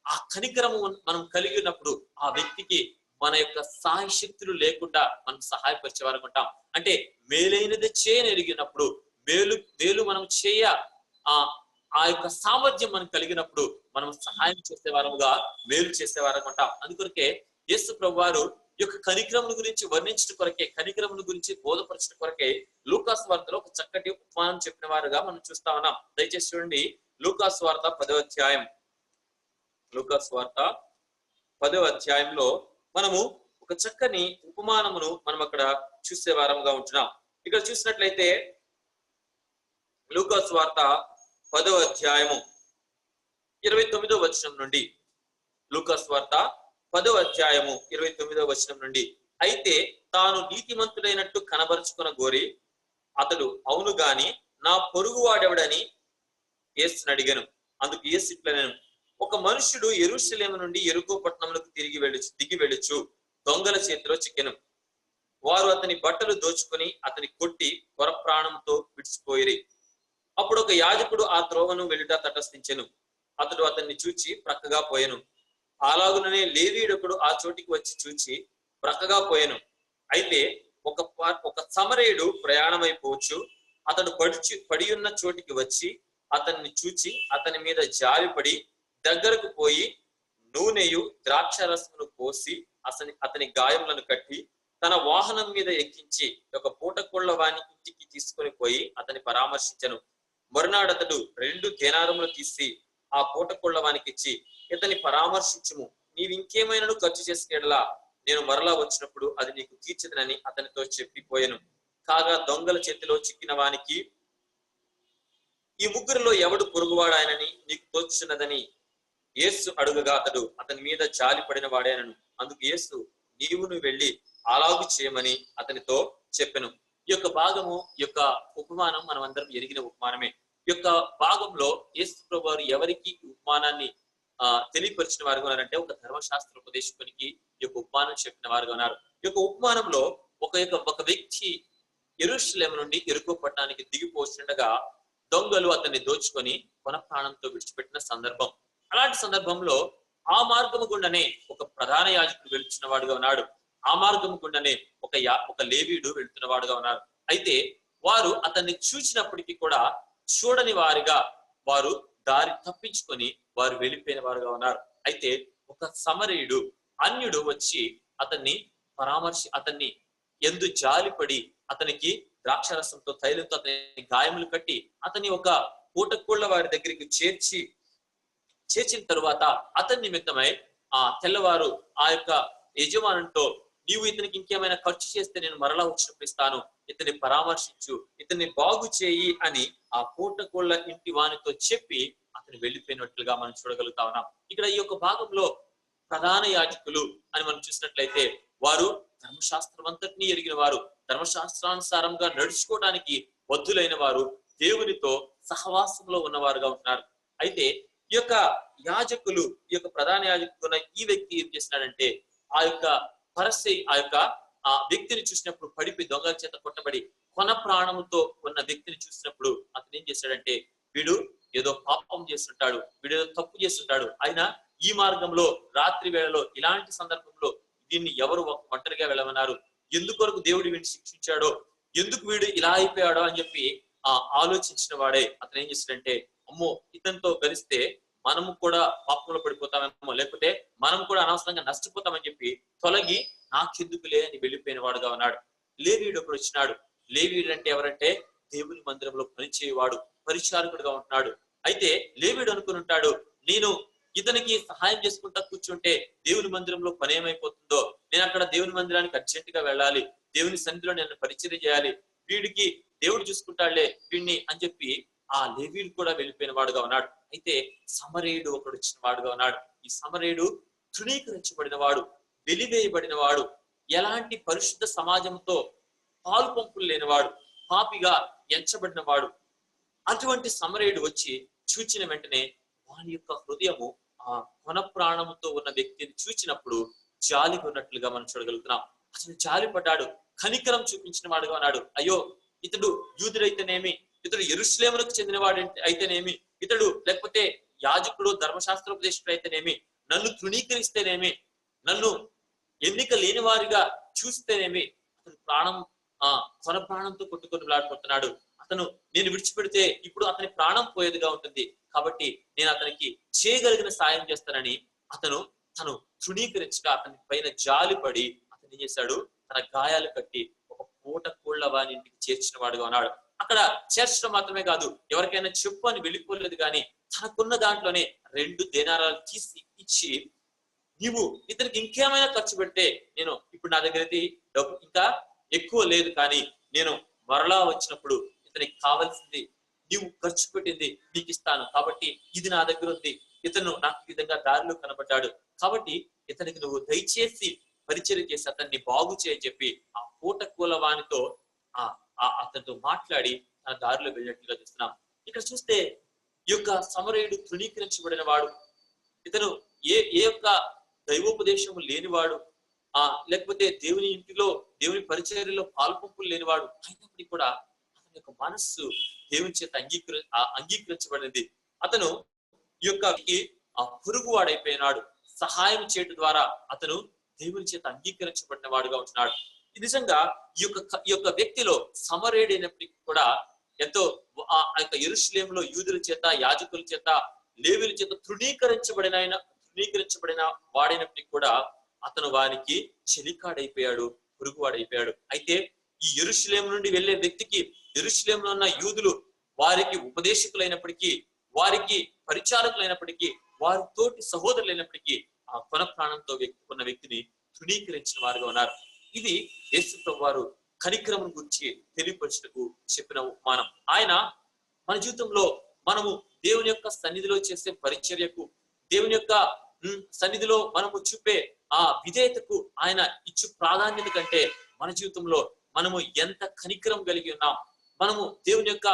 ఆ కనికరము మనం కలిగి ఉన్నప్పుడు ఆ వ్యక్తికి మన యొక్క సాయశక్తులు లేకుండా మనం సహాయపరిచే వారు ఉంటాం. అంటే మేలైనది చేయనెరిగినప్పుడు, మేలు మనం చేయ ఆ యొక్క సామర్థ్యం మనం కలిగినప్పుడు మనం సహాయం చేసేవారముగా, మేలు చేసేవారం ఉంటాం. అందుకొరకే యేసు ప్రభు వారు ఈ యొక్క కనికరమును గురించి వర్ణించడం కొరకే, కనికరమును గురించి బోధపరచడం కొరకే లూకాసు వార్తలో ఒక చక్కటి ఉపమానం చెప్పిన వారుగా మనం చూస్తా ఉన్నాం. దయచేసి చూడండి, లూకాసు వార్త 10వ అధ్యాయం. లూకాసు వార్త 10వ అధ్యాయంలో మనము ఒక చక్కని ఉపమానమును మనం అక్కడ చూసే వారముగా ఉంటున్నాం. ఇక్కడ చూసినట్లయితే లూకాసు వార్త 10వ అధ్యాయము 29వ వచనం నుండి, లూకాసు వార్త 10వ అధ్యాయము 29వ వచనం నుండి, అయితే తాను నీతిమంతుడైనట్టు కనబరుచుకున్న గోరి అతడు అవును గాని నా పొరుగు వాడెవడని యేసుని అడిగాను. అందుకు యేసు ఇట్లనెను, ఒక మనుష్యుడు యెరూషలేము నుండి యెరికో పట్టణములకు దిగి వెళ్ళుచు దొంగల చేతిలో చిక్కెను. వారు అతని బట్టలు దోచుకొని అతని కొట్టి కొర ప్రాణంతో విడిచిపోయిరి. అప్పుడు ఒక యాజకుడు ఆ త్రోవను వెళ్ళుట తటస్థించెను. అతడు అతన్ని చూచి ప్రక్కగా పోయెను. అలాగుననే లేవీయుడొకడు ఆ చోటికి వచ్చి చూచి ప్రక్కగా పోయెను. అయితే ఒక సమరయుడు ప్రయాణమైపోవచ్చు. అతడు పడియున్న చోటికి వచ్చి అతన్ని చూచి అతని మీద జారిపడి దగ్గరకు పోయి నూనెయు ద్రాక్షరసమును పోసి అతని గాయములను కట్టి తన వాహనం మీద ఎక్కించి ఒక పూటకోళ్ల వాని ఇంటికి తీసుకొని పోయి అతని పరామర్శించను. మరునాడు అతడు 2 దేనారములు తీసి ఆ పూటకోళ్ల వానికి ఇచ్చి, ఇతని పరామర్శించుము, నీవింకేమైనా ఖర్చు చేసుకెడలా నేను మరలా వచ్చినప్పుడు అది నీకు తీర్చదనని అతనితో చెప్పిపోయాను. కాగా దొంగల చేతిలో చిక్కిన వానికి, ఈ ముగ్గురిలో ఎవడు పొరుగువాడాయనని నీకు తోచున్నదని యేసు అడుగగా అతడు అతని మీద జాలి పడిన వాడేనను. అందుకు యేసు, నీవును వెళ్ళి అలాగు చేయమని అతనితో చెప్పెను. ఈ యొక్క భాగము, ఈ యొక్క ఉపమానం మనం అందరం ఎరిగిన ఉపమానమే. ఈ యొక్క భాగంలో యేసు ప్రభు వారు ఎవరికి ఉపమానాన్ని తెలియపరిచిన వారుగా ఉన్నారంటే, ఒక ధర్మశాస్త్ర ఉపదేశకునికి ఈ యొక్క ఉపమానం చెప్పిన వారుగా ఉన్నారు. ఈ యొక్క ఉపమానంలో ఒక వ్యక్తి యెరూషలేము నుండి యెరికో పట్టణానికి దిగిపోతుండగా దొంగలు అతన్ని దోచుకొని కొన ప్రాణంతో విడిచిపెట్టిన సందర్భం. అలాంటి సందర్భంలో ఆ మార్గము గుండానే ఒక ప్రధాన యాజకుడు వెళ్తున్న వాడుగా ఉన్నాడు. ఆ మార్గము గుండానే ఒక లేవీయుడు వెళ్తున్న వాడుగా ఉన్నారు. అయితే వారు అతన్ని చూసినప్పటికీ కూడా చూడని వారిగా వారు దారి తప్పించుకొని వారు వెళ్ళిపోయిన వారుగా ఉన్నారు. అయితే ఒక సమరయుడు, అన్యుడు వచ్చి అతన్ని ఎందు జాలిపడి అతనికి ద్రాక్షరసంతో తైలంతో అతని గాయములు కట్టి అతని ఒక పూటకోళ్ల వారి దగ్గరికి చేర్చిన తరువాత అతని నిమిత్తమై తెల్లవారు ఆ యొక్క యజమానుతో, నీవు ఇతనికి ఇంకేమైనా ఖర్చు చేస్తే నేను మరలా వచ్చినప్పుడు ఇస్తాను, ఇతన్ని పరామర్శించు, ఇతన్ని బాగు చేయి అని ఆ పూటకోళ్ల ఇంటి వానితో చెప్పి అతను వెళ్ళిపోయినట్లుగా మనం చూడగలుగుతా ఉన్నాం. ఇక్కడ ఈ యొక్క భాగంలో ప్రధాన యాజకులు అని మనం చూసినట్లయితే వారు ధర్మశాస్త్రం అంతటినీ ఎరిగిన వారు, ధర్మశాస్త్రానుసారంగా నడుచుకోవడానికి బద్ధులైన వారు, దేవునితో సహవాసంలో ఉన్నవారుగా ఉంటున్నారు. అయితే ఈ యొక్క యాజకులు, ఈ యొక్క ప్రధాన యాజకులు ఈ వ్యక్తి ఏం చేస్తున్నాడంటే, ఆ యొక్క వ్యక్తిని చూసినప్పుడు పడిపోయి దొంగల చేత కొట్టబడి కొన ప్రాణముతో ఉన్న వ్యక్తిని చూసినప్పుడు అతను ఏం చేశాడంటే, వీడు ఏదో పాపం చేస్తుంటాడు, వీడు ఏదో తప్పు చేస్తుంటాడు, అయినా ఈ మార్గంలో రాత్రి వేళలో ఇలాంటి సందర్భంలో దీన్ని ఎవరు ఒంటరిగా వెళ్ళమన్నారు, ఎందుకొరకు దేవుడు వీడిని శిక్షించాడో, ఎందుకు వీడు ఇలా అయిపోయాడో అని చెప్పి ఆలోచించిన వాడే అతను ఏం చేశాడంటే, అమ్మో ఇతనితో కలిస్తే మనము కూడా పాపంలో పడిపోతామేమో, లేకపోతే మనం కూడా అనవసరంగా నష్టపోతామని చెప్పి తొలగి నాకెందుకులే అని వెళ్ళిపోయిన వాడుగా ఉన్నాడు. లేవీయుడు ఒకడు వచ్చినాడు. లేవీయుడు అంటే ఎవరంటే, దేవుని మందిరంలో పనిచేయవాడు, పరిచారకుడుగా ఉంటున్నాడు. అయితే లేవీయుడు అనుకుని ఉంటాడు, నేను ఇతనికి సహాయం చేసుకుంటా కూర్చుంటే దేవుని మందిరంలో పని ఏమైపోతుందో, నేను అక్కడ దేవుని మందిరానికి అర్జెంట్ గా వెళ్ళాలి, దేవుని సన్నిధిలో నేను పరిచయం చేయాలి, వీడికి దేవుడు చూసుకుంటాడులే వీడిని అని చెప్పి ఆ లేవీయుడు కూడా వెళ్ళిపోయిన వాడుగా ఉన్నాడు. అయితే సమరయుడు ఒకడు వచ్చిన వాడుగా ఉన్నాడు. ఈ సమరయుడు తృణీకరించబడిన వాడు, వెలివేయబడిన వాడు, ఎలాంటి పరిశుద్ధ సమాజంతో పాలు పంపులు లేనివాడు, పాపిగా ఎంచబడిన వాడు. అటువంటి సమరయుడు వచ్చి చూచిన వెంటనే వాని యొక్క హృదయము ఆ కొన ప్రాణముతో ఉన్న వ్యక్తిని చూచినప్పుడు జాలిగా ఉన్నట్లుగా మనం చూడగలుగుతున్నాం. అతను జాలి పడ్డాడు, కనికరం చూపించిన వాడుగా ఉన్నాడు. అయ్యో, ఇతడు యూదుడైతేనేమి, ఇతడు యెరూషలేమునకు చెందినవాడు అయితేనేమి, ఇతడు లేకపోతే యాజకుడు ధర్మశాస్త్రోపదేశకుడు అయితేనేమి, నన్ను తృణీకరిస్తేనేమి, నన్ను ఎన్నిక లేని వారిగా చూస్తేనేమి, అతను ప్రాణం కొన ప్రాణంతో కొట్టుకొనిలాడుకుంటున్నాడు. అతను నేను విడిచిపెడితే ఇప్పుడు అతని ప్రాణం పోయేదిగా ఉంటుంది, కాబట్టి నేను అతనికి చేయగలిగిన సాయం చేస్తానని తను తృణీకరించగా అతని పైన జాలి పడి అతను ఏం చేశాడు, తన గాయాలు కట్టి ఒక పూట కోళ్ల వాని ఇంటికి చేర్చిన వాడుగా ఉన్నాడు. అక్కడ చేర్చడం మాత్రమే కాదు, ఎవరికైనా చెప్పు అని వెళ్ళిపోలేదు, కానీ తనకున్న దాంట్లోనే 2 దేనారాలు తీసి ఇచ్చి, నీవు ఇతనికి ఇంకేమైనా ఖర్చు పెడితే నేను ఇప్పుడు నా దగ్గర డబ్బు ఇంకా ఎక్కువ లేదు, కానీ నేను మరలా వచ్చినప్పుడు ఇతనికి కావాల్సింది నీవు ఖర్చు పెట్టింది నీకు ఇస్తాను, కాబట్టి ఇది నా దగ్గర ఉంది. ఇతను నాకు ఈ విధంగా దారిలో కనబడ్డాడు, కాబట్టి ఇతనికి నువ్వు దయచేసి పరిచయం చేసి అతన్ని బాగు చేయని చెప్పి ఆ పూట కూల వానితో అతనితో మాట్లాడి తన దారిలో వెళ్ళినట్లుగా చూస్తున్నాం. ఇక్కడ చూస్తే ఈ యొక్క సమరయుడు తృణీకరించబడిన వాడు, ఇతను ఏ యొక్క దైవోపదేశము లేనివాడు, లేకపోతే దేవుని ఇంటిలో దేవుని పరిచర్యలో పాల్పంపులు లేనివాడు అయినప్పటికీ కూడా అతని యొక్క మనస్సు దేవుని చేత అంగీకరించబడింది. అతను ఈ యొక్క పొరుగువాడైపోయినాడు. సహాయం చేయడం ద్వారా అతను దేవుని చేత అంగీకరించబడిన వాడుగా ఉంటున్నాడు. నిజంగా ఈ యొక్క వ్యక్తిలో సమరయుడైనప్పటికీ కూడా ఎంతో ఆ యొక్క యెరూషలేములో యూదుల చేత, యాజకుల చేత, లేవీయుల చేత తృణీకరించబడిన వాడైనప్పటికీ కూడా అతను వారికి చెలికాడైపోయాడు, పొరుగువాడైపోయాడు. అయితే ఈ యెరూషలేము నుండి వెళ్లే వ్యక్తికి యెరూషలేములో ఉన్న యూదులు వారికి ఉపదేశకులైనప్పటికీ, వారికి పరిచారకులైనప్పటికీ, వారి తోటి సహోదరులైనప్పటికీ ఆ కొన ప్రాణంతో ఉన్న వ్యక్తిని తృణీకరించిన వారుగా ఉన్నారు. ఇది యేసు ప్రభువు వారు కనికరమును గురించి తెలియపరచుటకు చెప్పిన ఉపమానం. ఆయన మన జీవితంలో మనము దేవుని యొక్క సన్నిధిలో చేసే పరిచర్యకు, దేవుని యొక్క సన్నిధిలో మనము చూపే ఆ విధేయతకు ఆయన ఇచ్చు ప్రాధాన్యత కంటే మన జీవితంలో మనము ఎంత కనికరం కలిగి ఉన్నాం, మనము దేవుని యొక్క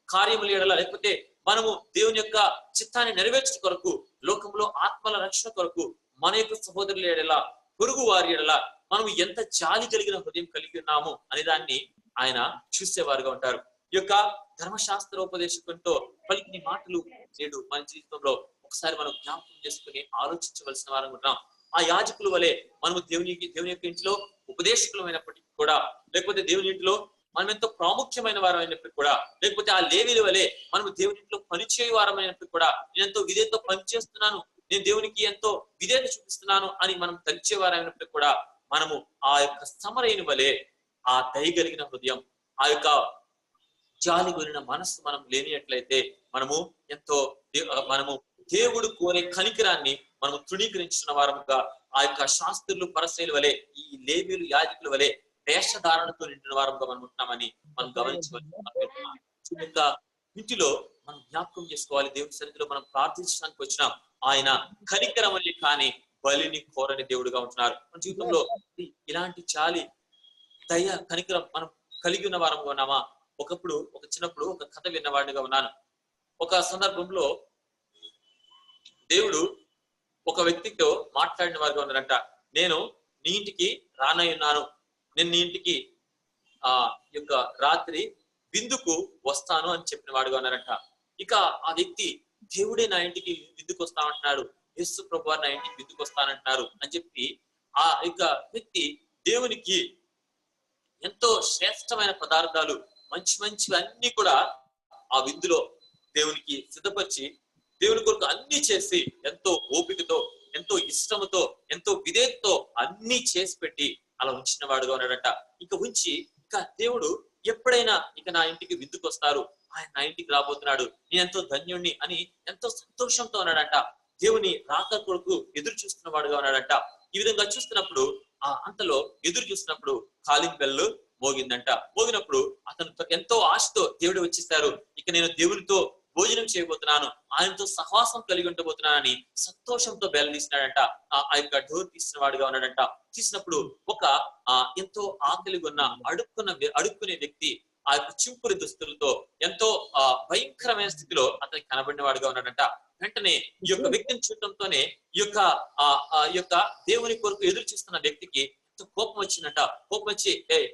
కార్యముల ఎడల, లేకపోతే మనము దేవుని యొక్క చిత్తాన్ని నెరవేర్చడం కొరకు, లోకంలో ఆత్మల రక్షణ కొరకు మన యొక్క సహోదరుల ఎడల, పొరుగు వారి ఎడల మనము ఎంత జాలి కలిగిన హృదయం కలిగి ఉన్నాము అనే దాన్ని ఆయన చూసేవారుగా ఉంటారు. ఈ యొక్క ధర్మశాస్త్రోపదేశకునితో పలికిన మాటలు నేడు మన జీవితంలో ఒకసారి మనం జ్ఞాపకం చేసుకుని ఆలోచించవలసిన వారం ఉంటాం. ఆ యాజకుల వలె మనము దేవుని యొక్క ఇంట్లో ఉపదేశకులమైనప్పటికీ కూడా, లేకపోతే దేవుని ఇంట్లో మనం ఎంతో ప్రాముఖ్యమైన వారం అయినప్పటికీ కూడా, లేకపోతే ఆ లేవీయుల వలె మనము దేవుని ఇంట్లో పనిచేయ వారం అయినప్పటికీ కూడా, నేను ఎంతో విధేయతతో పనిచేస్తున్నాను, నేను దేవునికి ఎంతో విధేయత చూపిస్తున్నాను అని మనం తలిచేవారైనప్పటికీ కూడా, మనము ఆ యొక్క సమరయుని వలె ఆ దయగలిగిన హృదయం, ఆ యొక్క జాలి కొనిన మనస్సు మనం లేనియట్లయితే మనము దేవుడు కోరే కనికరాన్ని మనము తృణీకరించిన వారముగా, ఆ యొక్క శాస్త్రులు పరిసయ్యుల వలె, ఈ లేవీయులు యాజకుల వలె వేషధారణతో నిండిన వారముగా మనం ఉంటున్నామని మనం గమనించవచ్చు. ఇంటిలో మనం జ్ఞాపకం చేసుకోవాలి, దేవుని సన్నిధిలో మనం ప్రార్థించడానికి వచ్చినాం. ఆయన కనికరమని కానీ బలిని కోరని దేవుడుగా ఉంటున్నారు. మన జీవితంలో ఇలాంటి చాలి, దయ, కనికరం మనం కలిగి ఉన్న వారంగా ఉన్నామా? చిన్నప్పుడు ఒక కథ విన్నవాడిగా ఉన్నాను. ఒక సందర్భంలో దేవుడు ఒక వ్యక్తితో మాట్లాడిన వారుగా ఉన్నారంట. నేను నీ ఇంటికి రానయ్యున్నాను, నేను నీ ఇంటికి యొక్క రాత్రి విందుకు వస్తాను అని చెప్పిన వాడుగా ఉన్నారంట. ఇక ఆ వ్యక్తి దేవుడే నా ఇంటికి విందుకు వస్తానంటున్నాడు, యేసు ప్రభువు నా ఇంటికి విందుకు వస్తానంటున్నారు అని చెప్పి ఆ యొక్క వ్యక్తి దేవునికి ఎంతో శ్రేష్టమైన పదార్థాలు, మంచివి అన్ని కూడా ఆ విందులో దేవునికి సిద్ధపరిచి, దేవుని కొరకు అన్ని చేసి, ఎంతో ఓపికతో, ఎంతో ఇష్టముతో, ఎంతో విధేయతతో అన్ని చేసి పెట్టి అలా ఉంచిన వాడుగా ఉన్నాడట. ఇక దేవుడు ఎప్పుడైనా ఇక నా ఇంటికి విందుకు వస్తారు, ఆయన నా ఇంటికి రాబోతున్నాడు, నేను ఎంతో ధన్యుణ్ణి అని ఎంతో సంతోషంతో ఉన్నాడంట. దేవుని రాక కొరకు ఎదురు చూస్తున్న వాడుగా ఉన్నాడంట. ఈ విధంగా చూస్తున్నప్పుడు అంతలో ఎదురు చూస్తున్నప్పుడు కాలింగ్ బెల్ మోగిందంట. మోగినప్పుడు అతను ఎంతో ఆశతో దేవుడు వచ్చేసారు, ఇక నేను దేవునితో భోజనం చేయబోతున్నాను, ఆయనతో సహవాసం కలిగి ఉండబోతున్నానని సంతోషంతో బెల్ తీసినాడంట. ఆ యొక్క డోర్ తీసిన వాడుగా ఉన్నాడంట. తీసినప్పుడు ఒక ఎంతో ఆకలి ఉన్న అడుక్కునే వ్యక్తి ఆ యొక్క చింపురి దుస్తులతో ఎంతో భయంకరమైన స్థితిలో అతనికి కనబడిన వాడుగా ఉన్నాడంట. వెంటనే ఈ యొక్క వ్యక్తిని చూడటంతోనే ఈ యొక్క దేవుని కొరకు ఎదురు చూస్తున్న వ్యక్తికి ఎంతో కోపం వచ్చిందంట. కోపం వచ్చి,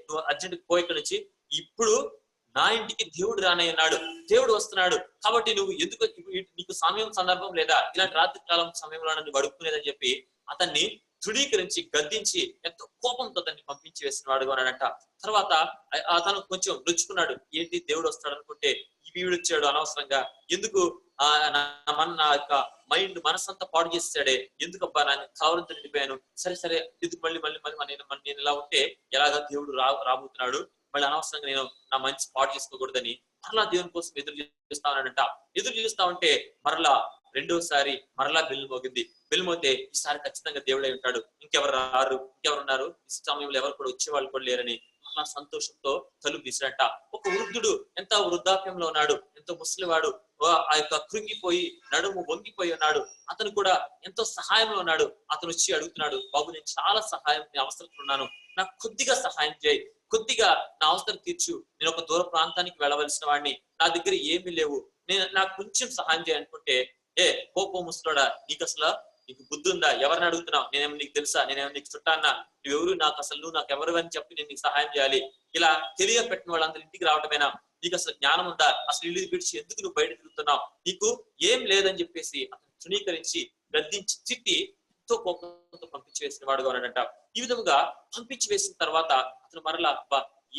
నువ్వు అర్జెంట్ పోయి ఇక్కడ నుంచి, ఇప్పుడు నా ఇంటికి దేవుడు రానయ్యన్నాడు, దేవుడు వస్తున్నాడు, కాబట్టి నువ్వు ఎందుకు, నీకు సమయం సందర్భం లేదా, ఇలాంటి రాత్రి కాలం సమయంలో నువ్వు అడుక్కునేదని చెప్పి అతన్ని తృణీకరించి గద్దించి ఎంతో కోపంతో అతన్ని పంపించి వేసిన వాడుగా ఉన్నాడంట. తర్వాత అతను కొంచెం నొచ్చుకున్నాడు, ఏంటి దేవుడు వస్తాడు అనుకుంటే వీడు వచ్చాడు అనవసరంగా, ఎందుకు నా యొక్క మైండ్ మనసంతా పాడు చేస్తాడే, ఎందుకబ్బా నేను కావలంతో నిండిపోయాను, సరే సరే ఎందుకు మళ్ళీ నేను ఇలా ఉంటే ఎలాగా దేవుడు రాబోతున్నాడు, మళ్ళీ అనవసరంగా నేను నా మంచి పాడు చేసుకోకూడదని మరలా దేవుని కోసం ఎదురు చూస్తా ఉన్నాడంట. ఎదురు చూస్తా ఉంటే మరలా రెండోసారి మరలా బెల్ మోగింది. బెల్ మోగితే ఈసారి ఖచ్చితంగా దేవుడై ఉంటాడు, ఇంకెవరున్నారు, ఈ సమయంలో ఎవరు కూడా వచ్చేవాళ్ళు కూడా లేరని మరలా సంతోషంతో తలుపు తీసినట్ట. ఒక వృద్ధుడు ఎంత వృద్ధాప్యంలో ఉన్నాడు, ఎంతో ముసలివాడు, ఆ యొక్క కృంగిపోయి నడుము వంగిపోయి ఉన్నాడు, అతను కూడా ఎంతో సహాయంలో ఉన్నాడు. అతను వచ్చి అడుగుతున్నాడు, బాబు నేను చాలా సహాయం అవసరం ఉన్నాను, నాకు కొద్దిగా సహాయం చేయి, కొద్దిగా నా అవసరం తీర్చు, నేను ఒక దూర ప్రాంతానికి వెళ్ళవలసిన వాడిని, నా దగ్గర ఏమీ లేవు, నాకు కొంచెం సహాయం చేయనుకుంటే, కోపం ముసలోడా, నీకు బుద్ధి ఉందా, ఎవరిని అడుగుతున్నావు, నేనేమో నీకు తెలుసా, నేనేమో నీకు చుట్టాన్నా, నువ్వెవరు నాకు అసలు, నువ్వు నాకు ఎవరు అని చెప్పి నేను నీకు సహాయం చేయాలి, ఇలా తెలియపెట్టిన వాళ్ళందరూ ఇంటికి రావటమేనా, నీకు అసలు జ్ఞానం ఉందా, అసలు ఇల్లు విడిచి ఎందుకు నువ్వు బయట తిరుగుతున్నావు, నీకు ఏం లేదని చెప్పేసి అతను తృణీకరించి గద్దించి తిట్టి ఎంతో కోపంతో పంపించి వేసిన వాడుగా ఉన్నాడంట. ఈ విధముగా పంపించి వేసిన తర్వాత అతను మరలా,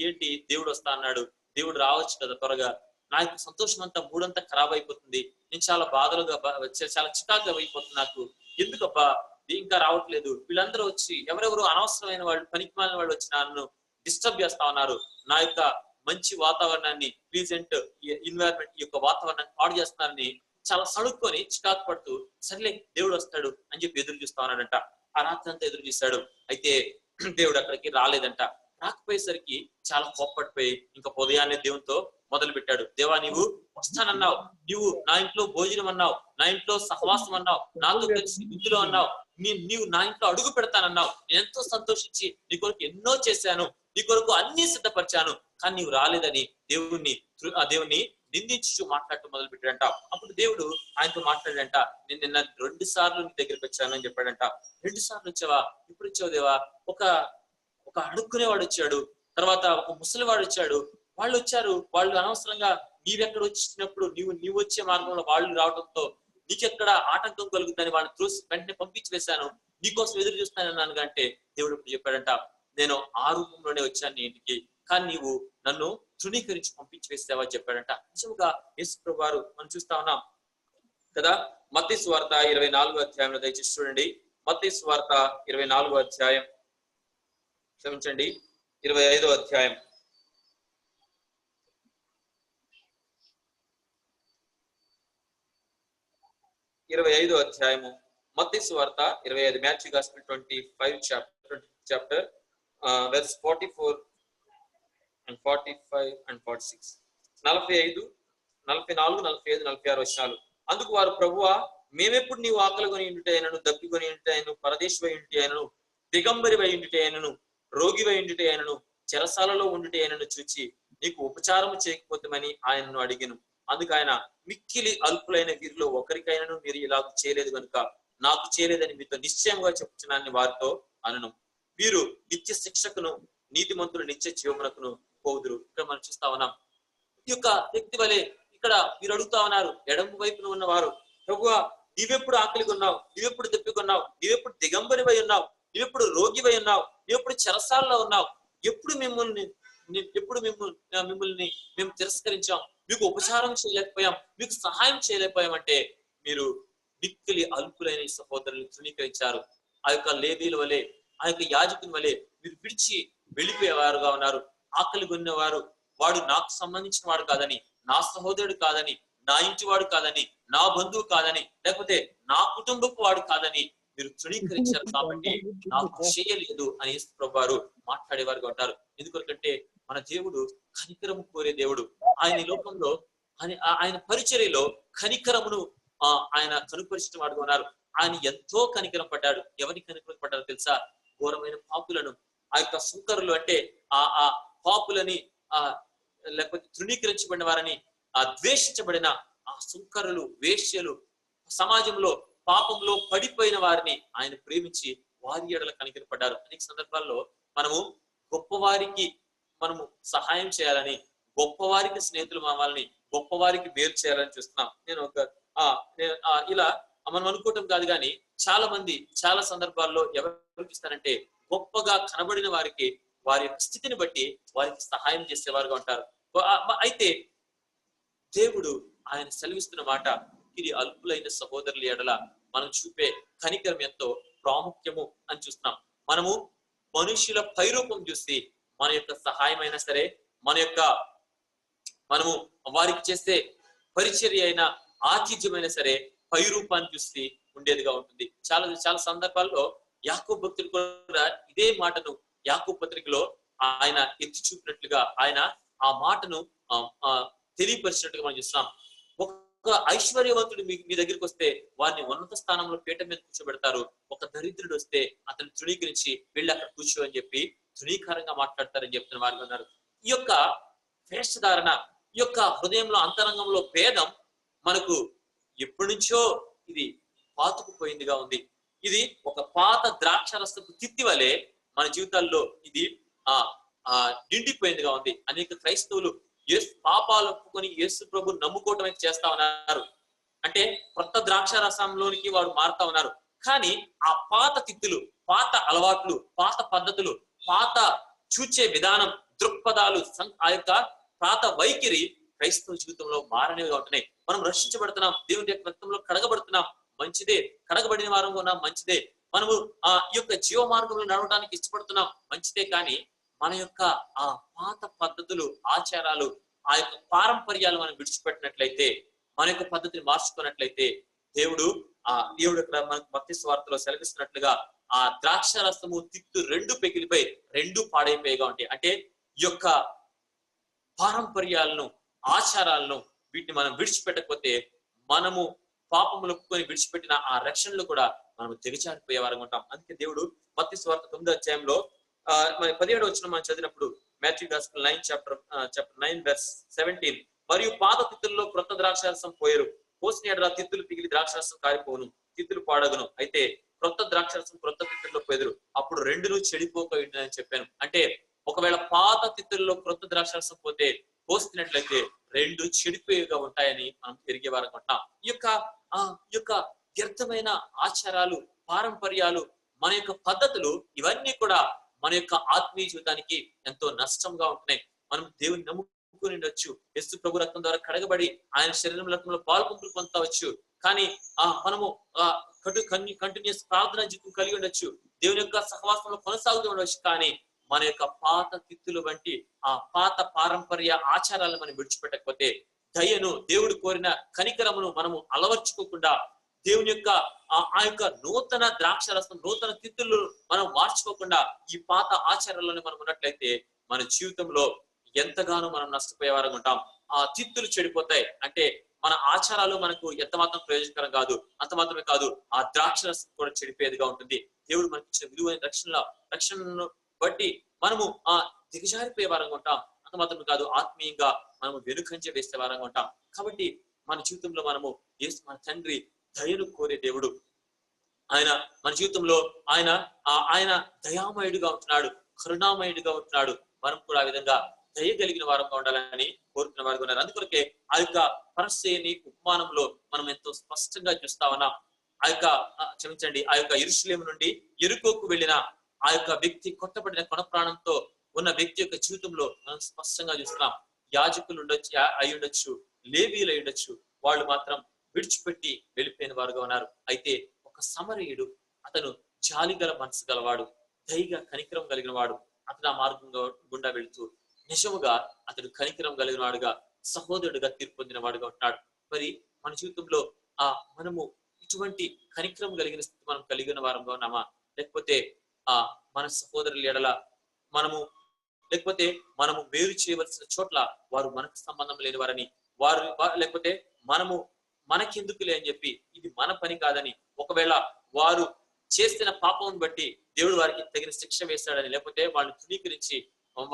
ఏంటి దేవుడు వస్తా అన్నాడు, దేవుడు రావచ్చు కదా త్వరగా, నా యొక్క సంతోషం అంతా మూడంతా ఖరాబ్ అయిపోతుంది, నేను చాలా బాధలుగా చాలా చికాకుగా అయిపోతుంది, నాకు ఎందుకబ్బా ఇంకా రావట్లేదు, వీళ్ళందరూ వచ్చి ఎవరెవరు అనవసరమైన వాళ్ళు, పనికిమాలిన వాళ్ళు వచ్చి నన్ను డిస్టర్బ్ చేస్తా ఉన్నారు, నా యొక్క మంచి వాతావరణాన్ని, ప్లీజెంట్ ఎన్వైరన్మెంట్ యొక్క వాతావరణాన్ని పాడు చేస్తున్నారని చాలా సడుక్కొని చికాకు పడుతూ, సర్లే దేవుడు వస్తాడు అని చెప్పి ఎదురు చూస్తా ఉన్నాడంట. ఆ రాత్రి అంతా ఎదురు చూశాడు. అయితే దేవుడు అక్కడికి రాలేదంట. రాకపోయేసరికి చాలా కోప్పడిపోయి ఇంకా ఉదయాన్నే దేవునితో మొదలు పెట్టాడు. దేవా, నీవు వస్తానన్నావు, నీవు నా ఇంట్లో భోజనం అన్నావు, నా ఇంట్లో సహవాసం అన్నావు, నాతో కలిసి విందులో అన్నావు, నీవు నా ఇంట్లో అడుగు పెడతానన్నావు, నేను ఎంతో సంతోషించి నీ కొరకు ఎన్నో చేశాను, నీ కొరకు అన్ని సిద్ధపరిచాను, కానీ నీవు రాలేదని దేవుణ్ణి నిందించు మాట్లాడుతూ మొదలు పెట్టాడంట. అప్పుడు దేవుడు ఆయనతో మాట్లాడాడంట, నేను నిన్న 2 సార్లు నీ దగ్గరికి వచ్చాను అని చెప్పాడంట. 2 సార్లు వచ్చావా, ఇప్పుడు వచ్చావు దేవా, ఒక అడుక్కునేవాడు వచ్చాడు, తర్వాత ఒక ముసలివాడు వచ్చాడు, వాళ్ళు వచ్చారు, వాళ్ళు అనవసరంగా నీవెక్కడ వచ్చినప్పుడు నీవు వచ్చే మార్గంలో వాళ్ళు రావడంతో నీకెక్కడ ఆటంకం కలుగుతుందని వాళ్ళని చూసి వెంటనే పంపించి వేశాను, నీకోసం ఎదురు చూస్తానన్నాను. అంటే దేవుడు ఇప్పుడు చెప్పాడంట, నేను ఆ రూపంలోనే వచ్చాను నీ ఇంటికి, కానీ నీవు నన్ను తృణీకరించి పంపించి వేసావని చెప్పాడంట. నిజంగా యేసు ప్రభు వారు మనం చూస్తా ఉన్నాం కదా. మత్తయి సువార్త 24వ అధ్యాయంలో దయచేసి చూడండి. మత్తయి సువార్త 24వ అధ్యాయం, క్షమించండి 25వ అధ్యాయం, 25వ అధ్యాయము, మత్తయి సువార్త 25, Matthew gospel 25 chapter verse 44 and 45 and 46, 45, 44, 45, 46 వచనాలు. అందుకు వారు, ప్రభువా, మేమెప్పుడు నీవు ఆకలి కొని ఉంటే అయినను, దప్పికొని ఉంటే అయినను, పరదేశి వై ఉంటే అయినను, దిగంబరి వై ఉంటే అయినను, రోగి వై ఉంటే అయినను, చెరసాలలో ఉంటే అయినను చూచి నీకు ఉపచారము చేయకపోతామని ఆయనను అడిగిను. అందుకు ఆయన, మిక్కిలి అల్పులైన వీరిలో ఒకరికైనాను మీరు ఇలా చేయలేదు కనుక నాకు చేయలేదని మీతో నిశ్చయంగా చెప్తున్నానని వారితో అనను. వీరు నిత్య శిక్షకును, నీతిమంతులు నిత్య జీవమునకును పోదురు. ఇక్కడ మనం చూస్తా ఉన్నాం. ఈ యొక్క వ్యక్తి వలె ఇక్కడ వీరు అడుగుతా ఉన్నారు, ఎడమ వైపున ఉన్నవారు, ప్రభువా, నీవెప్పుడు ఆకలి కొన్నావు, నీవెప్పుడు దెప్పికొన్నావు, నీవెప్పుడు దిగంబరివై ఉన్నావు, నీవెప్పుడు రోగివై ఉన్నావు, నీవెప్పుడు చెరసాల్లో ఉన్నావు, ఎప్పుడు మిమ్మల్ని మేము తిరస్కరించాం, మీకు ఉపచారం చేయలేకపోయాం, మీకు సహాయం చేయలేకపోయామంటే మీరు మిక్కిలి అల్పులైన ఈ సహోదరులను తృణీకరించారు. ఆ యొక్క లేవీల వలె, ఆ యొక్క యాజకుని వలె మీరు విడిచి వెళ్ళిపోయేవారుగా ఉన్నారు. ఆకలి కొన్నవారు, వాడు నాకు సంబంధించిన వాడు కాదని, నా సహోదరుడు కాదని, నా ఇంటి వాడు కాదని, నా బంధువు కాదని, లేకపోతే నా కుటుంబపు వాడు కాదని మీరు తృణీకరించారు కాబట్టి నాకు చేయలేదు అని యేసు ప్రభు వారు మాట్లాడేవారుగా ఉంటారు. ఎందుకంటే మన దేవుడు కనికరము కోరే దేవుడు. ఆయన ఈ లోకంలో ఆయన పరిచర్యలో కనికరమును ఆయన కనుపరిచిన వాడుగా ఉన్నారు. ఆయన ఎంతో కనికరం పడ్డాడు. ఎవరికి కనికరం పడ్డారో తెలుసా? ఘోరమైన పాపులను, ఆ యొక్క సుంకరులు అంటే ఆ పాపులని లేకపోతే తృణీకరించబడిన వారని, ద్వేషించబడిన ఆ సుంకరులు, వేశ్యలు, సమాజంలో పాపంలో పడిపోయిన వారిని ఆయన ప్రేమించి వారి ఎడల కనికరపడ్డారు. అనేక సందర్భాల్లో మనము గొప్పవారికి మనము సహాయం చేయాలని, గొప్పవారికి స్నేహితులు అవ్వాలని, గొప్పవారికి మేలు చేయాలని చూస్తున్నాం. ఇలా మనం అనుకోవటం కాదు, కానీ చాలా మంది చాలా సందర్భాల్లో ఎవరికి ఇస్తారంటే గొప్పగా కనబడిన వారికి వారి స్థితిని బట్టి వారికి సహాయం చేసేవారుగా ఉంటారు. అయితే దేవుడు ఆయన సెలవిస్తున్న మాట, ఇది అల్పులైన సహోదరుల ఎడల మనం చూపే కనికరం ఎంతో ప్రాముఖ్యము అని చూస్తున్నాం. మనము మనుషుల పైరూపం చూసి మన యొక్క సహాయమైనా సరే, మనము వారికి చేసే పరిచర్య అయినా ఆతిథ్యమైనా సరే పైరూపాన్ని చూసి ఉండేదిగా ఉంటుంది. చాలా చాలా సందర్భాల్లో యాకోబు భక్తుడు కూడా ఇదే మాటను యాకోబు పత్రికలో ఆయన ఎత్తి చూపినట్లుగా ఆయన ఆ మాటను తెలియపరిచినట్టుగా మనం చూస్తున్నాం. ఒక ఐశ్వర్యవంతుడు మీ దగ్గరికి వస్తే వారిని ఉన్నత స్థానంలో పీఠ మీద కూర్చోబెడతారు. ఒక దరిద్రుడు వస్తే అతను తృణీకరించి వెళ్ళి అక్కడ కూర్చో అని చెప్పి తృణీకారంగా మాట్లాడతారని చెప్తున్న వారు ఉన్నారు. ఈ యొక్క వేషధారణ, ఈ యొక్క హృదయంలో అంతరంగంలో భేదం మనకు ఎప్పటి నుంచో ఇది పాతుకుపోయిందిగా ఉంది. ఇది ఒక పాత ద్రాక్షరసపు తిత్తి వలె మన జీవితాల్లో ఇది నిండిపోయిందిగా ఉంది. అనేక క్రైస్తవులు పాపాలు ఒప్పుకొని యేసు ప్రభు నమ్ముకోవటం అయితే చేస్తా ఉన్నారు. అంటే కొత్త ద్రాక్షరసంలోనికి వారు మారుతా ఉన్నారు. కానీ ఆ పాత తిత్తులు, పాత అలవాట్లు, పాత పద్ధతులు, పాత చూచే విధానం, దృక్పథాలు, ఆ యొక్క పాత వైఖరి క్రైస్తవ జీవితంలో మారనివిగా ఉంటున్నాయి. మనం రక్షించబడుతున్నాం, దేవుని యొక్క రక్తంలో కడగబడుతున్నాం, మంచిదే. కడగబడిన వారంగా ఉన్నాం, మంచిదే. మనము ఈ యొక్క జీవ మార్గంలో నడవడానికి ఇష్టపడుతున్నాం, మంచిదే. కానీ మన యొక్క ఆ పాత పద్ధతులు, ఆచారాలు, ఆ యొక్క పారంపర్యాలు మనం విడిచిపెట్టినట్లయితే, మన యొక్క పద్ధతిని మార్చుకున్నట్లయితే దేవుడు మనకు మత్తయి సువార్తలో సెలవిస్తున్నట్లుగా ఆ ద్రాక్షరసము తిత్తు రెండు పెగిలిపోయి రెండు పాడైపోయిగా ఉంటాయి. అంటే ఈ యొక్క పారంపర్యాలను, ఆచారాలను వీటిని మనం విడిచిపెట్టకపోతే మనము పాపములు ఒప్పుకొని విడిచిపెట్టిన ఆ రక్షణలు కూడా మనం తెగచారిపోయే వారంగా ఉంటాం. అందుకే దేవుడు మత్తయి సువార్త 9వ అధ్యాయంలో 17వ వచనం మనం చదివినప్పుడు, మాథ్యూ గాస్పెల్ 9 చాప్టర్ 9 verse 17, మరియు పాత తిత్తుల్లో క్రొత్త ద్రాక్షారసం పోయరు, పోసిన ఎడల తిత్తులు పిగిలి ద్రాక్షారసం కారిపోవును, తిత్తులు పాడగును. అయితే క్రొత్త ద్రాక్షారసం క్రొత్త తిత్తుల్లో పోయరు, అప్పుడు రెండును చెడిపోక ఉంటుందని చెప్పాను. అంటే ఒకవేళ పాత తిత్తుల్లో క్రొత్త ద్రాక్షారసం పోతే పోస్తున్నట్లయితే రెండు చెడిపోయేగా ఉంటాయని మనం తిరిగే వారంగా ఉంటాం. ఈ యొక్క వ్యర్థమైన ఆచారాలు, పారంపర్యాలు, మన యొక్క పద్ధతులు, ఇవన్నీ కూడా మన యొక్క ఆత్మీయ జీవితానికి ఎంతో నష్టంగా ఉంటున్నాయి. మనం దేవుని నమ్ముకుని ఉండొచ్చు, యేసు ప్రభు రక్తం ద్వారా కడగబడి ఆయన శరీరం రక్తంలో పాల్పంపులు పొందవచ్చు. కానీ మనము కంటిన్యూస్ ప్రార్థన జీవితం కలిగి ఉండొచ్చు, దేవుని యొక్క సహవాసంలో కొనసాగుతూ ఉండవచ్చు. కానీ మన యొక్క పాత తిత్తులు వంటి ఆ పాత పారంపర్య ఆచారాలను మనం విడిచిపెట్టకపోతే, దయను, దేవుడు కోరిన కనికరమును మనము అలవర్చుకోకుండా, దేవుని యొక్క ఆ యొక్క నూతన ద్రాక్షరసం, నూతన తిత్తులు మనం మార్చుకోకుండా ఈ పాత ఆచారాలను మనం ఉన్నట్లయితే మన జీవితంలో ఎంతగానో మనం నష్టపోయే వారంగా ఉంటాం. ఆ తిత్తులు చెడిపోతాయి. అంటే మన ఆచారాలు మనకు ఎంత మాత్రం ప్రయోజనకరం కాదు, అంత మాత్రమే కాదు, ఆ ద్రాక్షరసం కూడా చెడిపోయేదిగా ఉంటుంది. దేవుడు మనకి ఇచ్చిన విలువైన రక్షణను బట్టి మనము దిగజారిపోయే వారంగా ఉంటాం. అంత మాత్రమే కాదు, ఆత్మీయంగా మనము వెనుకంజ వేసే వారంగా ఉంటాం. కాబట్టి మన జీవితంలో మనము మన తండ్రి దయను కోరే దేవుడు. ఆయన మన జీవితంలో ఆయన దయామయుడిగా ఉంటున్నాడు, కరుణామయుడిగా ఉంటున్నాడు. మనం కూడా ఆ విధంగా దయ కలిగిన వారంగా ఉండాలని కోరుకున్న వారు ఉన్నారు. అందుకొరకే ఆ యొక్క పరిసయ్యుని ఉపమానంలో మనం ఎంతో స్పష్టంగా చూస్తా ఉన్నాం. ఆ యొక్క యెరూషలేము నుండి యెరికోకు వెళ్ళిన ఆ యొక్క వ్యక్తి, కొట్టబడిన కొన ప్రాణంతో ఉన్న వ్యక్తి యొక్క జీవితంలో మనం స్పష్టంగా చూస్తున్నాం. యాజకులు అయి ఉండొచ్చు, లేవీలు అయి ఉండొచ్చు, వాళ్ళు మాత్రం విడిచిపెట్టి వెళ్ళిపోయిన వారుగా ఉన్నారు. అయితే ఒక సమరయుడు, అతను జాలి గల మనసు గలవాడు, దయగా కనికరం కలిగిన వాడు, అతను ఆ మార్గం గుండా వెళుతూ నిజముగా అతడు కనికరం కలిగిన వాడుగా, సహోదరుడుగా తీర్పు పొందిన వాడుగా ఉంటున్నాడు. మరి మన జీవితంలో మనము ఇటువంటి కనికరం కలిగిన స్థితి మనం కలిగిన వారంగా ఉన్నామా? లేకపోతే మన సహోదరుల ఎడల మనము, లేకపోతే మనము మేలు చేయవలసిన చోట్ల వారు మనకు సంబంధం లేని వారని లేకపోతే మనము మనకెందుకులే అని చెప్పి ఇది మన పని కాదని, ఒకవేళ వారు చేసిన పాపం బట్టి దేవుడు వారికి తగిన శిక్ష వేశాడని, లేకపోతే వాళ్ళని తృణీకరించి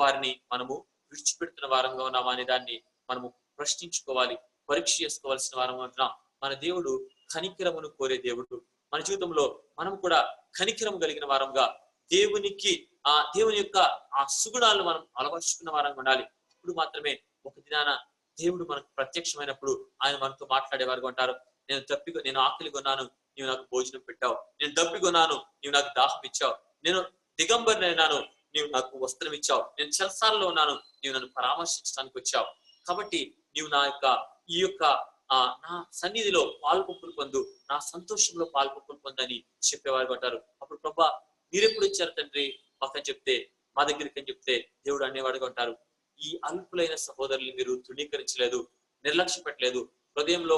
వారిని మనము విడిచిపెడుతున్న వారంగా ఉన్నామా అనే దాన్ని మనము ప్రశ్నించుకోవాలి, పరీక్ష చేసుకోవాల్సిన వారంగా ఉంటున్నాం. మన దేవుడు కనికరమును కోరే దేవుడు. మన జీవితంలో మనం కూడా కనికరం కలిగిన వారంగా దేవుని యొక్క సుగుణాలను మనం అలవర్చుకున్న వారంగా ఉండాలి. ఇప్పుడు మాత్రమే ఒక దినాన దేవుడు మనకు ప్రత్యక్షమైనప్పుడు ఆయన మనతో మాట్లాడేవారుగా ఉంటారు. నేను ఆకలి కొన్నాను, నీవు నాకు భోజనం పెట్టావు. నేను దప్పికొన్నాను, నీవు నాకు దాహం ఇచ్చావు. నేను దిగంబరినైనాను, నీవు నాకు వస్త్రం ఇచ్చావు. నేను చెరసాలలో ఉన్నాను, నీవు నన్ను పరామర్శించడానికి వచ్చావు. కాబట్టి నీవు ఈ యొక్క నా సన్నిధిలో పాల్పొప్పులు పొందు, నా సంతోషంలో పాల్పొప్పులు పొందని చెప్పేవారు అంటారు. అప్పుడు ప్రభా మీరెప్పుడు ఇచ్చారు తండ్రి మాకని చెప్తే, మా దగ్గరికి అని చెప్తే దేవుడు అనేవాడుగా ఉంటారు, ఈ అల్పులైన సహోదరులు మీరు తృణీకరించలేదు, నిర్లక్ష్య పెట్టలేదు, హృదయంలో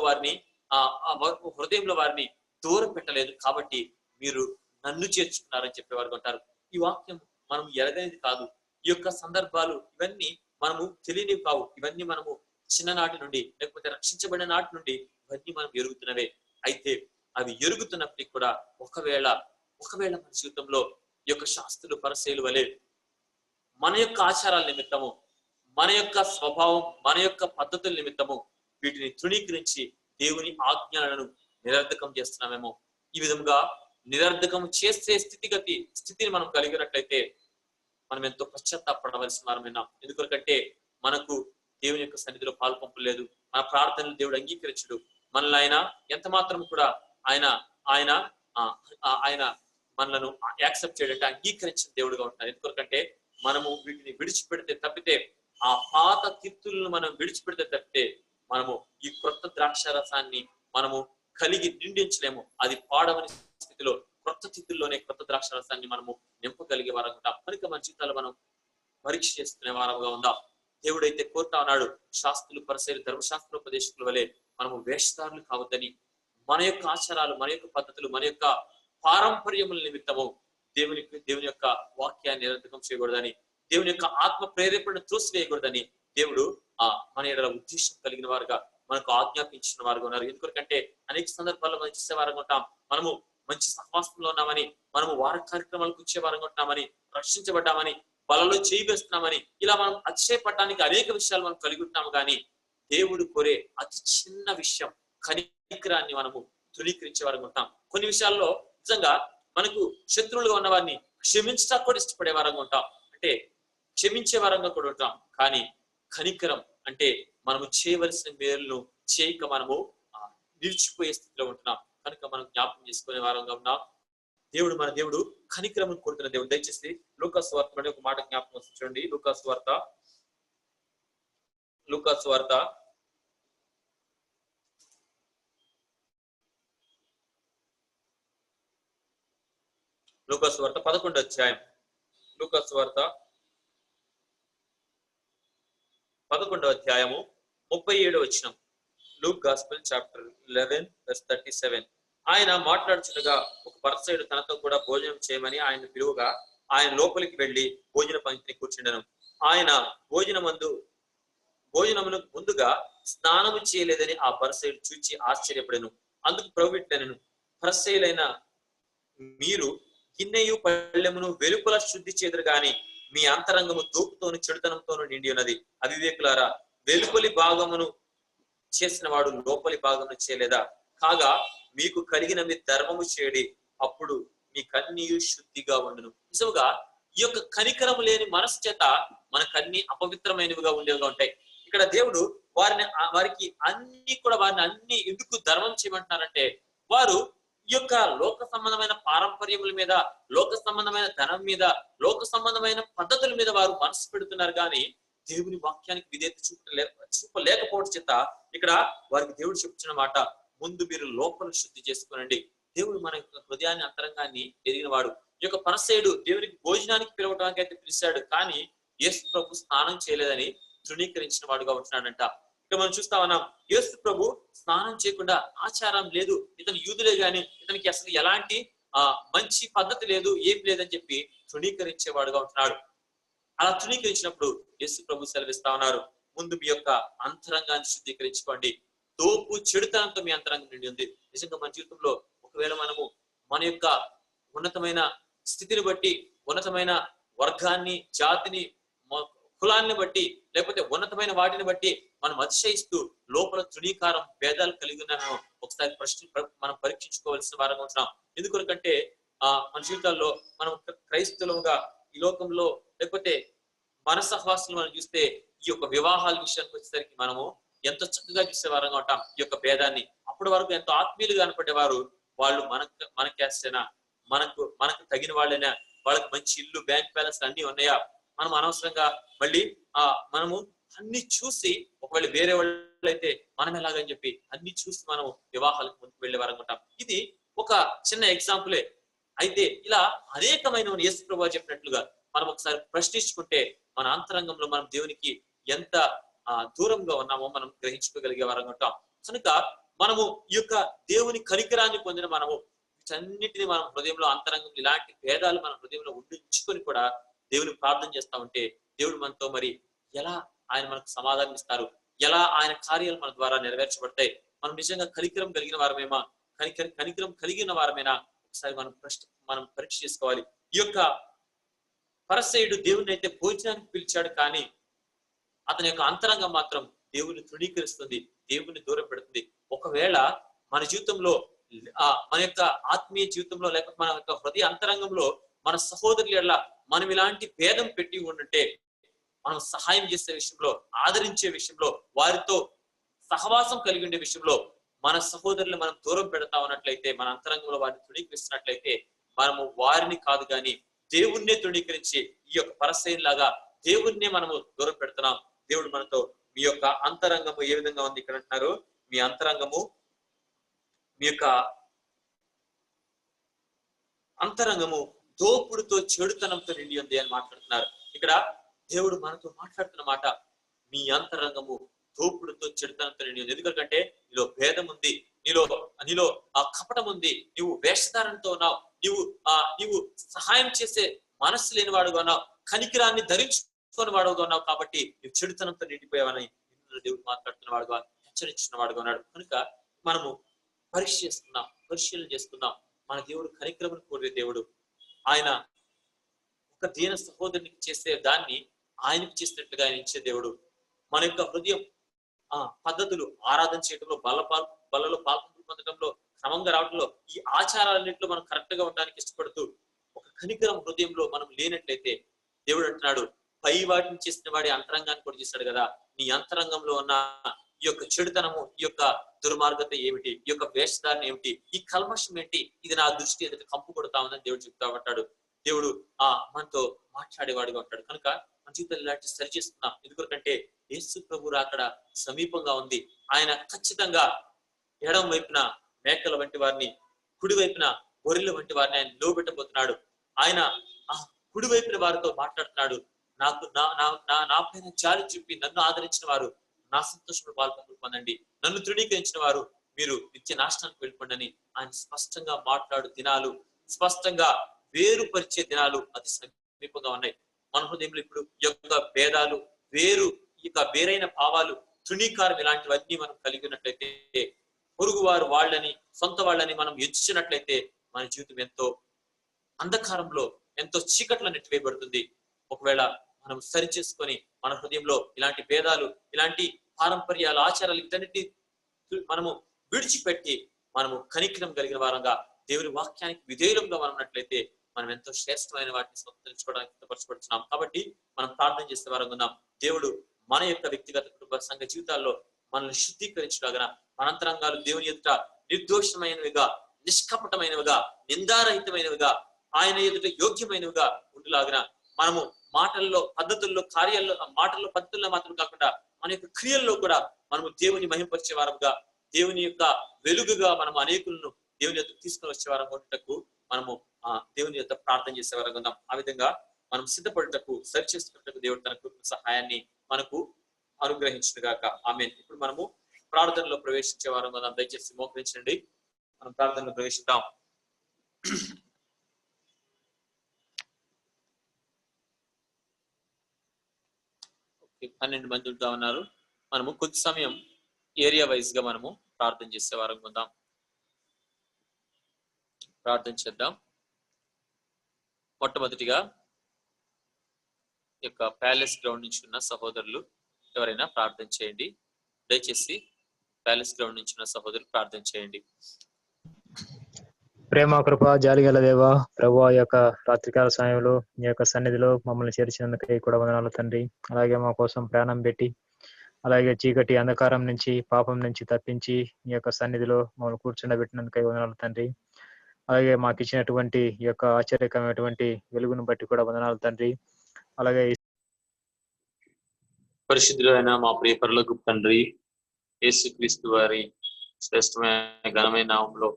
వారిని దూరం పెట్టలేదు, కాబట్టి మీరు నన్ను చేర్చుకున్నారని చెప్పేవారు అంటారు. ఈ వాక్యం మనం ఎరగనిది కాదు. ఈ యొక్క సందర్భాలు ఇవన్నీ మనము తెలియనివి కావు. ఇవన్నీ మనము చిన్ననాటి నుండి, లేకపోతే రక్షించబడిన నాటి నుండి ఇవన్నీ మనం ఎరుగుతున్నవే. అయితే అవి ఎరుగుతున్నప్పటికీ కూడా ఒకవేళ మన జీవితంలో ఈ యొక్క శాస్త్రులు పరిశీలు వలె మన యొక్క ఆచారాల నిమిత్తము, మన యొక్క స్వభావం, మన యొక్క పద్ధతుల నిమిత్తము వీటిని తృణీకరించి దేవుని ఆజ్ఞలను నిరర్ధకం చేస్తున్నామేమో. ఈ విధంగా నిరర్ధకం చేసే స్థితిని మనం కలిగినట్లయితే మనం ఎంతో పశ్చాత్తాపడవలసిన వారమైనా. ఎందుకంటే మనకు దేవుని యొక్క సన్నిధిలో పాల్పంపులు లేదు, మన ప్రార్థనలు దేవుడు అంగీకరించడు. మనల్ని ఆయన ఎంత మాత్రం కూడా ఆయన మనలను యాక్సెప్ట్ చేయడంటే అంగీకరించిన దేవుడుగా ఉంటారు. ఎందుకంటే మనము వీటిని విడిచిపెడితే తప్పితే, ఆ పాత కీర్తులను మనం విడిచిపెడితే తప్పితే మనము ఈ క్రొత్త ద్రాక్ష రసాన్ని మనము కలిగి నిండించలేము. అది పాడవని స్థితిలో క్రొత్త స్థితిలోనే క్రొత్త ద్రాక్ష రసాన్ని మనము నింపగలిగే వారంగా ఉంటాం. కనుక మన జీవితాలు మనం పరీక్ష చేసుకునే వారంగా ఉందాం. దేవుడైతే కోరుతా ఉన్నాడు, శాస్త్రులు పరిశీలి ధర్మశాస్త్ర ఉపదేశకుల వలె మనము వేషధారులు కావద్దని, మన యొక్క ఆచారాలు, మన యొక్క పద్ధతులు, మన యొక్క పారంపర్యముల నిమిత్తము దేవుని యొక్క వాక్యాన్ని నిరర్ధకం చేయకూడదని, దేవుని యొక్క ఆత్మ ప్రేరేపణను త్రోసివేయకూడదని దేవుడు మన ఎడల ఉద్దేశం కలిగిన వారుగా మనకు ఆజ్ఞాపించిన వారుగా ఉన్నారు. ఎందుకంటే అనేక సందర్భాల్లో మనం చూసే వారంగా ఉంటాం, మనము మంచి సహవాసంలో ఉన్నామని, మనము వార కార్యక్రమాలకు వచ్చే వారంగా ఉంటామని, రక్షించబడ్డామని, బలలో చేయి వేస్తున్నామని, ఇలా మనం అతిశయపడడానికి అనేక విషయాలు మనం కలిగి ఉంటాము. కానీ దేవుడు కోరే అతి చిన్న విషయం కనికరాన్ని మనము తృణీకరించే వారంగా ఉంటాం. కొన్ని విషయాల్లో నిజంగా మనకు శత్రువులుగా ఉన్న వారిని క్షమించడానికి కూడా ఇష్టపడే వారంగా ఉంటాం, అంటే క్షమించే వారంగా కూడా ఉంటాం. కానీ కనికరం అంటే మనము చేయవలసిన మేలును చేయక మనము నిలిచిపోయే స్థితిలో ఉంటున్నాం. కనుక మనం జ్ఞాపకం చేసుకునే వారంగా ఉన్నాం. మన దేవుడు కనికరమును కోరుతున్న దేవుడు. దయచేసి లూకాసు వార్త ఒక మాట జ్ఞాపకం చూడండి. లూకాసు వార్త 11వ అధ్యాయం. లూకాసు వార్త 11వ అధ్యాయము 37వ వచనం. Luke gospel chapter 11:37. ఆయన మాట్లాడుచుండగా ఒక పరిసయ్యుడు తనతో కూడా భోజనం చేయమని ఆయన పిలువగా ఆయన లోపలికి వెళ్లి భోజన పంక్తిని కూర్చుండెను. ఆయన భోజనమును ముందుగా స్నానము చేయలేదని ఆ పరిసయ్యుడు చూచి ఆశ్చర్యపడెను. అందుకు ప్రభువు ఇట్లనెను, పరిసయ్యులైన మీరు గిన్నెయు పళ్ళెమును వెలుపల శుద్ధి చేదురు గాని మీ అంతరంగము దోపుతోను చెడుతనంతోను నిండి ఉన్నది. అవివేకులారా, వెలుపలి భాగమును చేసిన వాడు లోపలి భాగమును చేయలేదా? కాగా మీకు కలిగిన మీ ధర్మము చేయడి, అప్పుడు మీ కన్నీయు శుద్ధిగా ఉండును. నిజముగా ఈ యొక్క కనికరము లేని మనసు చేత మనకన్నీ అపవిత్రమైనవిగా ఉండేవిగా ఉంటాయి. ఇక్కడ దేవుడు వారికి అన్ని ఎందుకు ధర్మం చేయమంటున్నారంటే, వారు ఈ యొక్క లోక సంబంధమైన పారంపర్యముల మీద, లోక సంబంధమైన ధనం మీద, లోక సంబంధమైన పద్ధతుల మీద వారు మనసు పెడుతున్నారు. కానీ దేవుని వాక్యానికి విధేయత చూపలేకపోవడం చేత ఇక్కడ వారికి దేవుడు చెప్తున్న మాట, ముందు మీరు లోపల శుద్ధి చేసుకోనండి. దేవుడు మన హృదయాన్ని, అంతరంగాన్ని ఎరిగిన వాడు. ఈ యొక్క పరిసయ్యుడు దేవునికి భోజనానికి పిలవడానికి అయితే పిలిచాడు, కానీ యేసు ప్రభు స్నానం చేయలేదని తృణీకరించిన వాడుగా ఉంటున్నాడంట. ఇక్కడ మనం చూస్తా ఉన్నాం, యేసు ప్రభు స్నానం చేయకుండా ఆచారం లేదు, ఇతను యూదులే గాని ఇతనికి అసలు ఎలాంటి మంచి పద్ధతి లేదు, ఏం లేదని చెప్పి తృణీకరించేవాడుగా ఉంటున్నాడు. అలా తృణీకరించినప్పుడు యేసు ప్రభు సెలవిస్తా ఉన్నారు, ముందు మీ యొక్క అంతరంగాన్ని శుద్ధీకరించుకోండి, తోపు చెడుతనంతో మీ అంతరంగం నిండి ఉంది. నిజంగా మన జీవితంలో ఒకవేళ మనము మన యొక్క ఉన్నతమైన స్థితిని బట్టి, ఉన్నతమైన వర్గాన్ని, జాతిని, కులాన్ని బట్టి, లేకపోతే ఉన్నతమైన వాటిని బట్టి మనం అతిశయిస్తూ లోపల తృణీకారం, భేదాలు కలిగి ఉన్నామేమో ఒకసారి మనం పరీక్షించుకోవాల్సిన వారంగా ఉంటున్నాం. ఎందుకంటే మన జీవితాల్లో మనం క్రైస్తవులుగా ఈ లోకంలో, లేకపోతే మన సహవాసులు మనం చూస్తే ఈ యొక్క వివాహాల విషయానికి వచ్చేసరికి మనము ఎంతో చక్కగా చూసే వారంగా ఉంటాం ఈ యొక్క భేదాన్ని. అప్పటి వరకు ఎంతో ఆత్మీయులుగా కనపడేవారు, వాళ్ళు మన క్యాస్టేనా, మనకు తగిన వాళ్ళైనా, వాళ్ళకి మంచి ఇల్లు, బ్యాంక్ బ్యాలెన్స్ అన్ని ఉన్నాయా, మనం అనవసరంగా మళ్ళీ మనము అన్ని చూసి, ఒకవేళ వేరే వాళ్ళు అయితే మనం ఎలాగని చెప్పి అన్ని చూసి మనం వివాహాలకు ముందుకు వెళ్లే వారంగా ఉంటాం. ఇది ఒక చిన్న ఎగ్జాంపులే. అయితే ఇలా అనేకమైన యేసు ప్రభువు చెప్పినట్లుగా మనం ఒకసారి ప్రశ్నించుకుంటే మన అంతరంగంలో మనం దేవునికి ఎంత దూరంగా ఉన్నామో మనం గ్రహించుకోగలిగే వారంగా ఉంటాం. కనుక మనము ఈ యొక్క దేవుని కనికరాన్ని పొందిన మనము వీటన్నిటిని మనం హృదయంలో, అంతరంగంలో ఇలాంటి భేదాలు మన హృదయంలో ఉంచుకొని కూడా దేవుని ప్రార్థన చేస్తా ఉంటే దేవుడు మనతో మరి ఎలా ఆయన మనకు సమాధానం ఇస్తారు, ఎలా ఆయన కార్యాలు మన ద్వారా నెరవేర్చబడతాయి, మనం నిజంగా కనికరం కలిగిన వారమేమా, కనికరం కలిగిన వారమేనా ఒకసారి మనం పరీక్ష చేసుకోవాలి. ఈ యొక్క పరిసయ్యుడు దేవుని అయితే భోజనానికి పిలిచాడు, కానీ అతని యొక్క అంతరంగం మాత్రం దేవుని తృణీకరిస్తుంది, దేవుని దూరం పెడుతుంది. ఒకవేళ మన జీవితంలో, మన యొక్క ఆత్మీయ జీవితంలో, లేకపోతే మన యొక్క హృదయ అంతరంగంలో మన సహోదరుల మనం ఇలాంటి భేదం పెట్టి ఉంటే, మనం సహాయం చేసే విషయంలో, ఆదరించే విషయంలో, వారితో సహవాసం కలిగి ఉండే విషయంలో మన సహోదరులు మనం దూరం పెడతా ఉన్నట్లయితే, మన అంతరంగంలో వారిని తృణీకరిస్తున్నట్లయితే, మనము వారిని కాదు కానీ దేవుణ్ణే తృణీకరించి ఈ యొక్క పరిసయ్యులాగా దేవుణ్ణే మనము దూరం పెడుతున్నాం. దేవుడు మనతో మీ యొక్క అంతరంగము ఏ విధంగా ఉంది ఇక్కడ అంటున్నారు, మీ అంతరంగము, మీ యొక్క అంతరంగము దోపుడుతో, చెడుతనంతో నిండి ఉంది అని మాట్లాడుతున్నారు. ఇక్కడ దేవుడు మనతో మాట్లాడుతున్న మాట, మీ అంతరంగము దోపుడుతో, చెడుతనంతో నిండి ఉంది. ఎందుకంటే నీలో భేదం ఉంది, నీలో కపటం ఉంది, నీవు వేషధారణతో ఉన్నావు, నీవు సహాయం చేసే మనస్సు లేని వాడుగా ఉన్నావు, కనికిరాన్ని ధరించుకొని వాడుగా ఉన్నావు, కాబట్టి నువ్వు చెడుతనంతో నిండిపోయావని దేవుడు మాట్లాడుతున్న వాడుగా, హెచ్చరించిన వాడుగా ఉన్నాడు. కనుక మనము పరిశీలన చేసుకున్నాం. మన దేవుడు కనికరమును కోరే దేవుడు. ఆయన ఒక దీన సహోదరునికి చేసే దాన్ని ఆయనకు చేసినట్లుగా ఆయన ఇచ్చే దేవుడు. మన యొక్క హృదయం పద్ధతులు, ఆరాధన చేయడంలో, బలలో పాల్గొని పొందడంలో, క్రమంగా రావడంలో, ఈ ఆచారాలన్నింటిలో మనం కరెక్ట్ గా ఉండడానికి ఇష్టపడుతూ ఒక కనికరం హృదయంలో మనం లేనట్లయితే, దేవుడు అంటున్నాడు, పై వాటిని చేసిన వాడి అంతరంగాన్ని కూడా చేశాడు కదా, నీ అంతరంగంలో ఉన్న ఈ యొక్క చెడుతనము, ఈ యొక్క దుర్మార్గత ఏమిటి, ఈ యొక్క వేషధారణ ఏమిటి, ఈ కల్మషం ఏంటి, ఇది నా దృష్టి ఎదుట కంపు కొడతా ఉందని దేవుడు చెప్తా ఉంటాడు. దేవుడు మనతో మాట్లాడేవాడిగా ఉంటాడు. కనుక మన జీవితంలో ఇలాంటి సరి చేస్తున్నాం. ఎందుకంటే యేసు ప్రభు అక్కడ సమీపంగా ఉంది. ఆయన ఖచ్చితంగా ఎడం వైపున మేకల వంటి వారిని, కుడి వైపున గొర్రెల వంటి వారిని ఆయన నిలవబెట్టబోతున్నాడు. ఆయన కుడి వైపున వారితో మాట్లాడుతున్నాడు. నా పైన జాలి చూపి నన్ను ఆదరించిన వారు నా సంతోషంలో పొందండి, నన్ను తృణీకరించిన వారు మీరు నిత్య నాశనానికి వెళ్ళిపోండి. ఆయన స్పష్టంగా మాట్లాడు దినాలు, స్పష్టంగా వేరుపరిచే దినాలు అతి సమీపంగా ఉన్నాయి. మన హృదయంలో ఇప్పుడు ఈ యొక్క భేదాలు, వేరైన భావాలు, తృణీకారం ఇలాంటివన్నీ మనం కలిగి ఉన్నట్లయితే, పొరుగువారు వాళ్ళని, సొంత వాళ్ళని మనం ఎంచుకున్నట్లయితే మన జీవితం ఎంతో అంధకారంలో, ఎంతో చీకట్లో నెట్టివేయబడుతుంది. ఒకవేళ మనం సరి చేసుకొని మన హృదయంలో ఇలాంటి భేదాలు, ఇలాంటి పారంపర్యాలు, ఆచారాలు వీటన్నిటిని మనము విడిచిపెట్టి మనము కనికరం కలిగిన వారంగా దేవుని వాక్యానికి విధేయులంగా మనం ఉన్నట్లయితే మనం ఎంతో శ్రేష్టమైన వాటిని స్వతంత్రించుకోవడానికి సిద్ధపరచబడుతున్నాం. కాబట్టి మనం ప్రార్థన చేసే వారంగా ఉన్నాం. దేవుడు మన యొక్క వ్యక్తిగత కుటుంబ సంఘ జీవితాల్లో మనల్ని శుద్ధీకరించలాగా, మన అంతరంగాలు దేవుని ఎదుట నిర్దోషమైనవిగా, నిష్కపటమైనవిగా, నిందారహితమైనవిగా, ఆయన ఎదుట యోగ్యమైనవిగా ఉండలాగిన మనము మాటల్లో, పద్ధతుల్లో, కార్యాల్లో, మాటల్లో పద్ధతుల్లో మాత్రం కాకుండా మన యొక్క క్రియల్లో కూడా మనము దేవుని మహింపరిచే వారంగా, దేవుని యొక్క వెలుగుగా మనం అనేకులను దేవుని యొక్క తీసుకుని వచ్చే వారం ఉండటకు మనము దేవుని యొక్క ప్రార్థన చేసే వారంగా ఉన్నాం. ఆ విధంగా మనం సిద్ధపడటకు, సరి చేసుకున్నట్టు దేవుడు తన కృప సహాయాన్ని మనకు అనుగ్రహించును గాక. ఆమేన్. ఇప్పుడు మనము ప్రార్థనలో ప్రవేశించే వారం కదా, దయచేసి మోకరించండి. మనం ప్రార్థనలో ప్రవేశిద్దాం. 12 మంది ఉంటా ఉన్నారు. మనము కొద్ది సమయం ఏరియా వైజ్ గా మనము ప్రార్థన చేసే వారం ఉందాం. ప్రార్థన చేద్దాం. మొట్టమొదటిగా ఈ యొక్క ప్యాలెస్ గ్రౌండ్ నుంచి ఉన్న సహోదరులు ఎవరైనా ప్రార్థన చేయండి. దయచేసి ప్యాలెస్ గ్రౌండ్ నుంచి ఉన్న సహోదరులు ప్రార్థన చేయండి. ప్రేమ కృప జాలిగల దేవ ప్రభువా, యొక్క రాత్రికాల సమయంలో మీ యొక్క సన్నిధిలో మమ్మల్ని చేర్చినందుకై కూడా వందనాలు తండ్రి. అలాగే మా కోసం ప్రాణం పెట్టి, అలాగే చీకటి అంధకారం నుంచి పాపం నుంచి తప్పించి మీ యొక్క సన్నిధిలో మమ్మల్ని కూర్చుండబెట్టినందుకై వందనాలు తండ్రి. అలాగే మాకు ఇచ్చినటువంటి ఈ యొక్క ఆశ్చర్యకరమైనటువంటి వెలుగును బట్టి కూడా వందనాలు తండ్రి. అలాగే పరిశుద్ధులైన మా ప్రియ పరలోకపు తండ్రి, యేసుక్రీస్తు వారి శ్రేష్టమైన ఘనమైన నామములో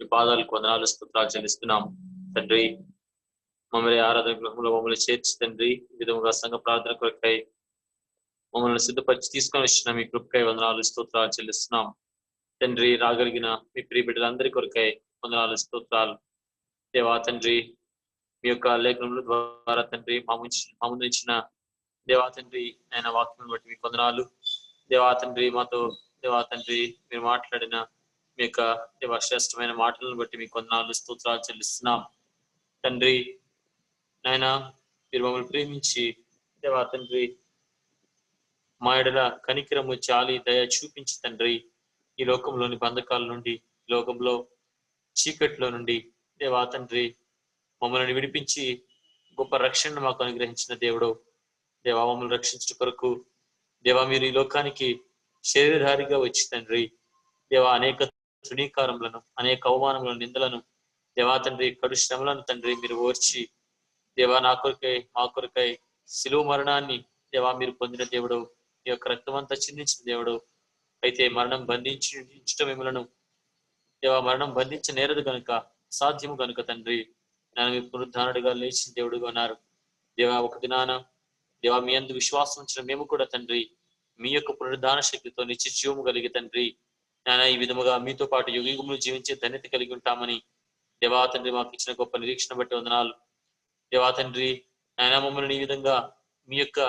మీ పాదాలకు వందనాలు స్తోత్రాలు చెల్లిస్తున్నాం తండ్రి. మమ్మల్ని ఆరాధన గృహంలో మమ్మల్ని చేర్చి తండ్రి, ఈ విధముగా సంఘ ప్రార్థన కొరకై మమ్మల్ని సిద్ధపరిచి తీసుకొని వచ్చిన మీ కృపకై వందనాలు స్తోత్రాలు చెల్లిస్తున్నాం తండ్రి. రాగలిగిన మీ ప్రియ బిడ్డలందరి కొరకై వందనాలు స్తోత్రాలు దేవా తండ్రి. మీ యొక్క లేఖనముల ద్వారా తండ్రి మా ముందు ఇచ్చిన దేవా తండ్రి ఆయన వాక్యం బట్టి మీకు వందనాలు దేవా తండ్రి. మాతో దేవా తండ్రి మీరు మాట్లాడిన మీ యొక్క దేవా శ్రేష్టమైన మాటలను బట్టి మీకు వందనాలు స్తోత్రాలు చెల్లిస్తున్నాం తండ్రి. నాయన మీరు మమ్మల్ని ప్రేమించి దేవా తండ్రి మా ఎడల కనికరము చాలి దయ చూపించి తండ్రి, ఈ లోకంలోని బంధకాల నుండి, లోకంలో చీకట్లో నుండి దేవా తండ్రి మమ్మల్ని విడిపించి గొప్ప రక్షణ మాకు అనుగ్రహించిన దేవుడు దేవా. మమ్మల్ని రక్షించడం కొరకు దేవా మీరు ఈ లోకానికి శరీరధారిగా వచ్చి తండ్రి దేవా అనేక తృణీకారములను, అనేక అవమానములను, నిందలను దేవా తండ్రి కడు శ్రమలను తండ్రి మీరు ఓర్చి దేవా నా కొరకై మా కొరకై శిలువ మరణాన్ని దేవా మీరు పొందిన దేవుడు, ఈ యొక్క రక్తం అంతా చిందించిన దేవుడు. అయితే మరణం బంధించడం మిమ్మలను దేవా మరణం బంధించ నేరదు కనుక, సాధ్యము కనుక తండ్రి నేను మీ పునరుద్ధానుడిగా లేచిన దేవుడుగా ఉన్నారు దేవా. ఒక దినాన దేవా మీ అందు విశ్వాసం ఉంచిన మేము కూడా తండ్రి మీ యొక్క పునరుద్ధాన శక్తితో నిత్య జీవము కలిగి తండ్రి నాయన ఈ విధముగా మీతో పాటు యుగములు జీవించే ధన్యత కలిగి ఉంటామని దేవా తండ్రి మాకు ఇచ్చిన గొప్ప నిరీక్షణ బట్టి వందనాలు దేవా తండ్రి. ఆయన మమ్మల్ని ఈ విధంగా మీ యొక్క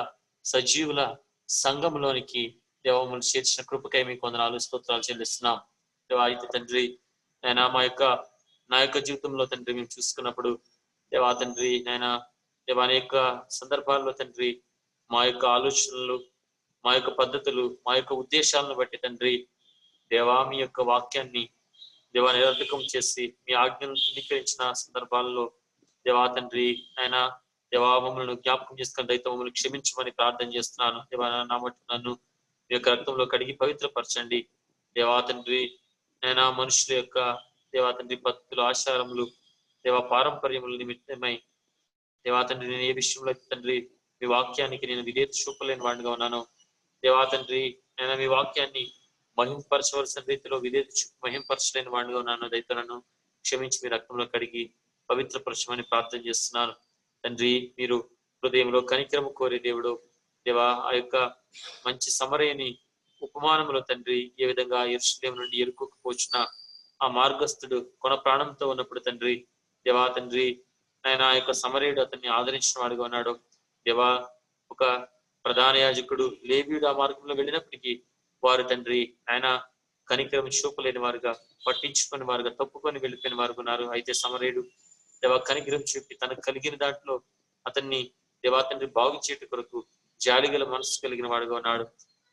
సజీవుల సంఘంలోనికి దేవా మమ్మల్ని చేర్చిన కృపకై మీకు వందనాలు స్తోత్రాలు చెల్లిస్తున్నాం దేవా. అయితే తండ్రి ఆయన నా యొక్క జీవితంలో తండ్రి మేము చూసుకున్నప్పుడు దేవా తండ్రి నాయన దేవా అనేక సందర్భాల్లో తండ్రి మా యొక్క ఆలోచనలు, మా యొక్క పద్ధతులు, మా యొక్క ఉద్దేశాలను బట్టి తండ్రి దేవా మీ యొక్క వాక్యాన్ని దేవా నిరర్థకం చేసి మీ ఆజ్ఞలను తృణీకరించిన సందర్భాల్లో దేవా తండ్రి ఆయన దేవా మమ్మల్ని జ్ఞాపకం చేసుకుని దయతో మమ్మల్ని క్షమించమని ప్రార్థన చేస్తున్నాను దేవా. నా మట్టు నన్ను మీ యొక్క రక్తంలో కడిగి పవిత్రపరచండి దేవా తండ్రి. ఆయన మనుషుల యొక్క దేవా తండ్రి పద్ధతులు, ఆచారములు, దేవా పారంపర్యముల నిమిత్తమై దేవా తండ్రి నేను ఏ విషయంలో తండ్రి మీ వాక్యానికి నేను విధేయత చూపలేని వాడిగా ఉన్నాను దేవా తండ్రి. నేను మీ వాక్యాన్ని మహింపరచవలసిన రీతిలో విధేయత మహింపరచలేని వాడిగా ఉన్నాను. దయతో నన్ను క్షమించి మీ రక్తంలో కడిగి పవిత్రపరచమని ప్రార్థన చేస్తున్నాను తండ్రి. మీరు హృదయంలో కనికరము కోరే దేవుడు దేవా. ఆ యొక్క మంచి సమరయని ఉపమానంలో తండ్రి ఏ విధంగా యెరూషలేము నుండి యెరికోకు పోచున్న ఆ మార్గస్థుడు కొన ప్రాణంతో ఉన్నప్పుడు తండ్రి దేవా తండ్రి ఆయన ఆ యొక్క సమరయుడు అతన్ని ఆదరించిన వాడుగా ఉన్నాడు దేవా. ఒక ప్రధాన యాజకుడు లేవీయుడు ఆ మార్గంలో వెళ్ళినప్పటికీ వారు తండ్రి ఆయన కనికరం చూపలేని వారుగా, పట్టించుకుని వారుగా, తప్పుకొని వెళ్ళిపోయిన వారు ఉన్నారు. అయితే సమరయుడు దేవా కనికరం చూపి తనకు కలిగిన దాంట్లో అతన్ని దేవా తండ్రి బాగు చేయట కొరకు జాలిగల మనసు కలిగిన వాడుగా ఉన్నాడు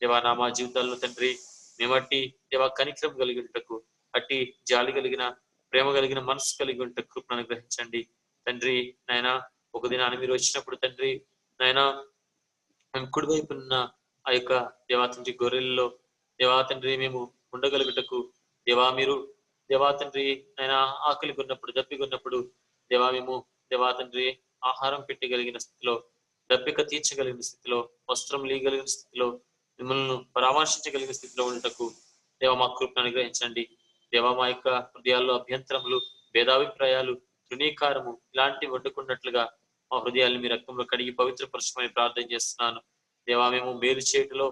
దేవా. నా మా జీవితాల్లో తండ్రి మేమట్టి దేవా కనికరం కలిగి ఉంటకు, అట్టి జాలి కలిగిన, ప్రేమ కలిగిన మనసు కలిగి ఉంట కృపను అనుగ్రహించండి తండ్రి నాయన. ఒక దినాన్ని మీరు వచ్చినప్పుడు తండ్రి నాయన మేము కుడివైపు ఉన్న ఆ యొక్క దేవా తండ్రి గొర్రెల్లో దేవా తండ్రి మేము ఉండగలుగుటకు దేవా మీరు దేవా తండ్రి ఆయన ఆకలి కొన్నప్పుడు, దప్పికొన్నప్పుడు దేవా మేము దేవా తండ్రి ఆహారం పెట్టగలిగిన స్థితిలో, దప్పిక తీర్చగలిగిన స్థితిలో, వస్త్రం లీయగలిగిన స్థితిలో, మిమ్మల్ని పరామర్శించగలిగిన స్థితిలో ఉండటకు దేవా మా కృపను అనుగ్రహించండి దేవా. మా యొక్క హృదయాల్లో అభ్యంతరములు, భేదాభిప్రాయాలు, తృణీకారము ఇలాంటివి వండుకున్నట్లుగా మా హృదయాన్ని మీ రక్తంలో కడిగి పవిత్రపరచమని ప్రార్థన చేస్తున్నాను దేవా. మేము మేలు చేయటలో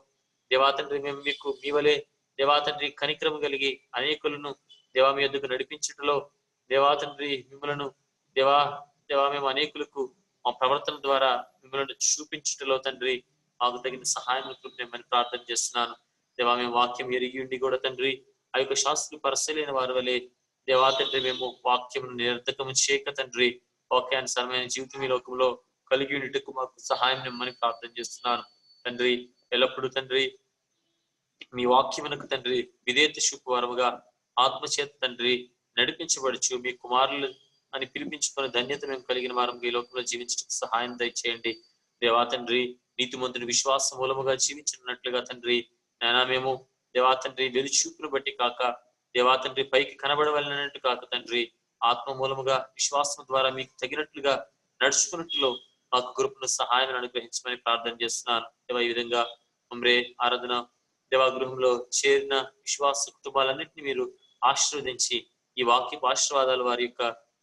దేవా తండ్రి మేము మీకు మీ వలె దేవా తండ్రి కనిక్రమ కలిగి అనేకులను దేవా మీ యొద్దకు నడిపించుటలో దేవా తండ్రి మిమ్మలను దేవా దేవా మేము అనేకులకు మా ప్రవర్తన ద్వారా మిమ్మల్ని చూపించుటలో తండ్రి మాకు తగిన సహాయం నేను ప్రార్థన చేస్తున్నాను. దేవా మేము వాక్యం ఎరిగి ఉండి కూడా తండ్రి ఆ యొక్క శాస్త్రులు పరిశీలైన వారి వలె దేవా తండ్రి మేము వాక్యం నిరర్ధకము చేయక తండ్రి వాక్యానుసారమైన జీవితం ఈ లోకంలో కలిగి ఉండటకు మాకు సహాయం నిమ్మని ప్రార్థన చేస్తున్నాను. తండ్రి ఎల్లప్పుడూ తండ్రి మీ వాక్యమునకు తండ్రి విధేయత చూపువారముగా ఆత్మచేత తండ్రి నడిపించబడుచు మీ కుమారులు అని పిలిపించుకున్న ధన్యత మేము కలిగిన వారం ఈ లోకంలో జీవించడానికి సహాయం దయచేయండి. దేవా తండ్రి నీతిమంతుని విశ్వాస మూలముగా జీవించినట్లుగా తండ్రి నాయనా మేము దేవా తండ్రి వెలుచూపును బట్టి కాక దేవా తండ్రి పైకి కనబడవలనట్టు కాక తండ్రి ఆత్మ మూలముగా విశ్వాసం ద్వారా మీకు తగినట్లుగా నడుచుకున్నట్లు మాకు కృపను సహాయం అనుగ్రహించమని ప్రార్థన చేస్తున్నాను. దేవా ఈ విధంగా మమ్రే ఆరాధన దేవా గృహంలో చేరిన విశ్వాస కుటుంబాలన్నింటినీ మీరు ఆశీర్వదించి ఈ వాక్యపు ఆశీర్వాదాలు వారి యొక్క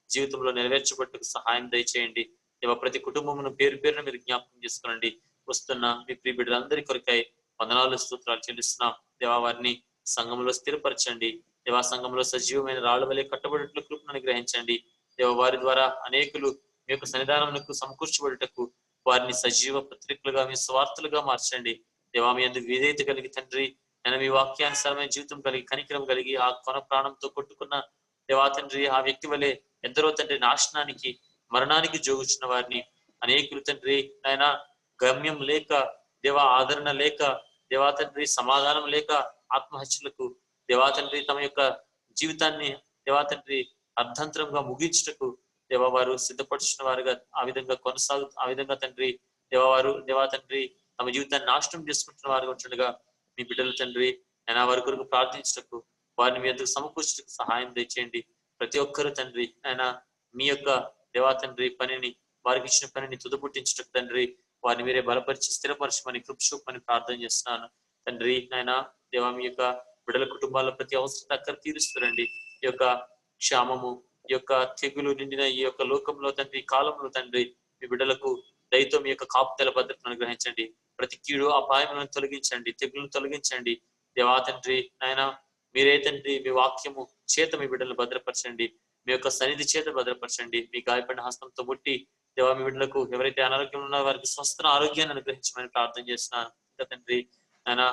జీవితంలో నెరవేర్చబట్టుకు సహాయం దయచేయండి. దేవా ప్రతి కుటుంబమును పేరు పేరున మీరు జ్ఞాపకం చేసుకోనండి. వస్తున్న మీ ప్రియ బిడ్డలందరి కొరకై వందనాలు స్తోత్రాలు చెల్లిస్తున్నాం. దేవా వారిని సంఘంలో స్థిరపరచండి. దేవా సంఘంలో సజీవమైన రాళ్ల వలె కట్టబడేట్లు కృపను అనుగ్రహించండి. దేవ వారి ద్వారా అనేకులు మీ యొక్క సన్నిధానమునకు సమకూర్చబడుటకు వారిని సజీవ పత్రికలుగా మీ స్వార్థులుగా మార్చండి. దేవా మీ అందుకు విధేయత కలిగి తండ్రి నేను మీ వాక్యానుసారమైన జీవితం కలిగి కనికరం కలిగి ఆ కొన ప్రాణంతో కొట్టుకున్న దేవా తండ్రి ఆ వ్యక్తి వలె ఎందరో తండ్రి నాశనానికి మరణానికి జోగుచున్న వారిని అనేకులు తండ్రి ఆయన గమ్యం లేక దేవా ఆదరణ లేక దేవా తండ్రి సమాధానం లేక ఆత్మహత్యలకు దేవా తండ్రి తమ యొక్క జీవితాన్ని దేవా తండ్రి అర్ధంతరంగా ముగించుటకు దేవా వారు సిద్ధపడుచున్న వారుగా ఆ విధంగా ఆ విధంగా తండ్రి దేవవారు దేవా తండ్రి తమ జీవితాన్ని నాశనం చేసుకుంటున్న వారుగా ఉంటుండగా మీ బిడ్డలు తండ్రి ఆయన వారి కొరకు ప్రార్థించటకు వారిని మీ ఎందుకు సమకూర్చటకు సహాయం దయచేయండి. ప్రతి ఒక్కరు తండ్రి ఆయన మీ యొక్క దేవా తండ్రి పనిని వారికి ఇచ్చిన పనిని తుదపుట్టించటకు తండ్రి వారిని మీరే బలపరిచి స్థిరపరచమని కృపచూపమని ప్రార్థన చేస్తున్నాను. తండ్రి ఆయన దేవా మీ యొక్క బిడ్డల కుటుంబాల ప్రతి అవసరం అక్కడ తీరుస్తురండి. ఈ యొక్క క్షామము ఈ యొక్క తెగులు నిండిన ఈ యొక్క లోకంలో తండ్రి కాలంలో తండ్రి మీ బిడ్డలకు దయతో మీ యొక్క కాపుదల భద్రతను అనుగ్రహించండి. ప్రతి కీడు అపాయములను తొలగించండి, తెగులను తొలగించండి. దేవా తండ్రి ఆయన మీరే తండ్రి మీ వాక్యము చేత మీ బిడ్డలను భద్రపరచండి. మీ యొక్క సన్నిధి చేత భద్రపరచండి. మీ గాయపడిన హస్తంతో ముట్టి దేవా మీ బిడ్డలకు ఎవరైతే అనారోగ్యం ఉన్నారో వారికి స్వస్థ ఆరోగ్యాన్ని అనుగ్రహించమని ప్రార్థన చేస్తున్నాను. తండ్రి ఆయన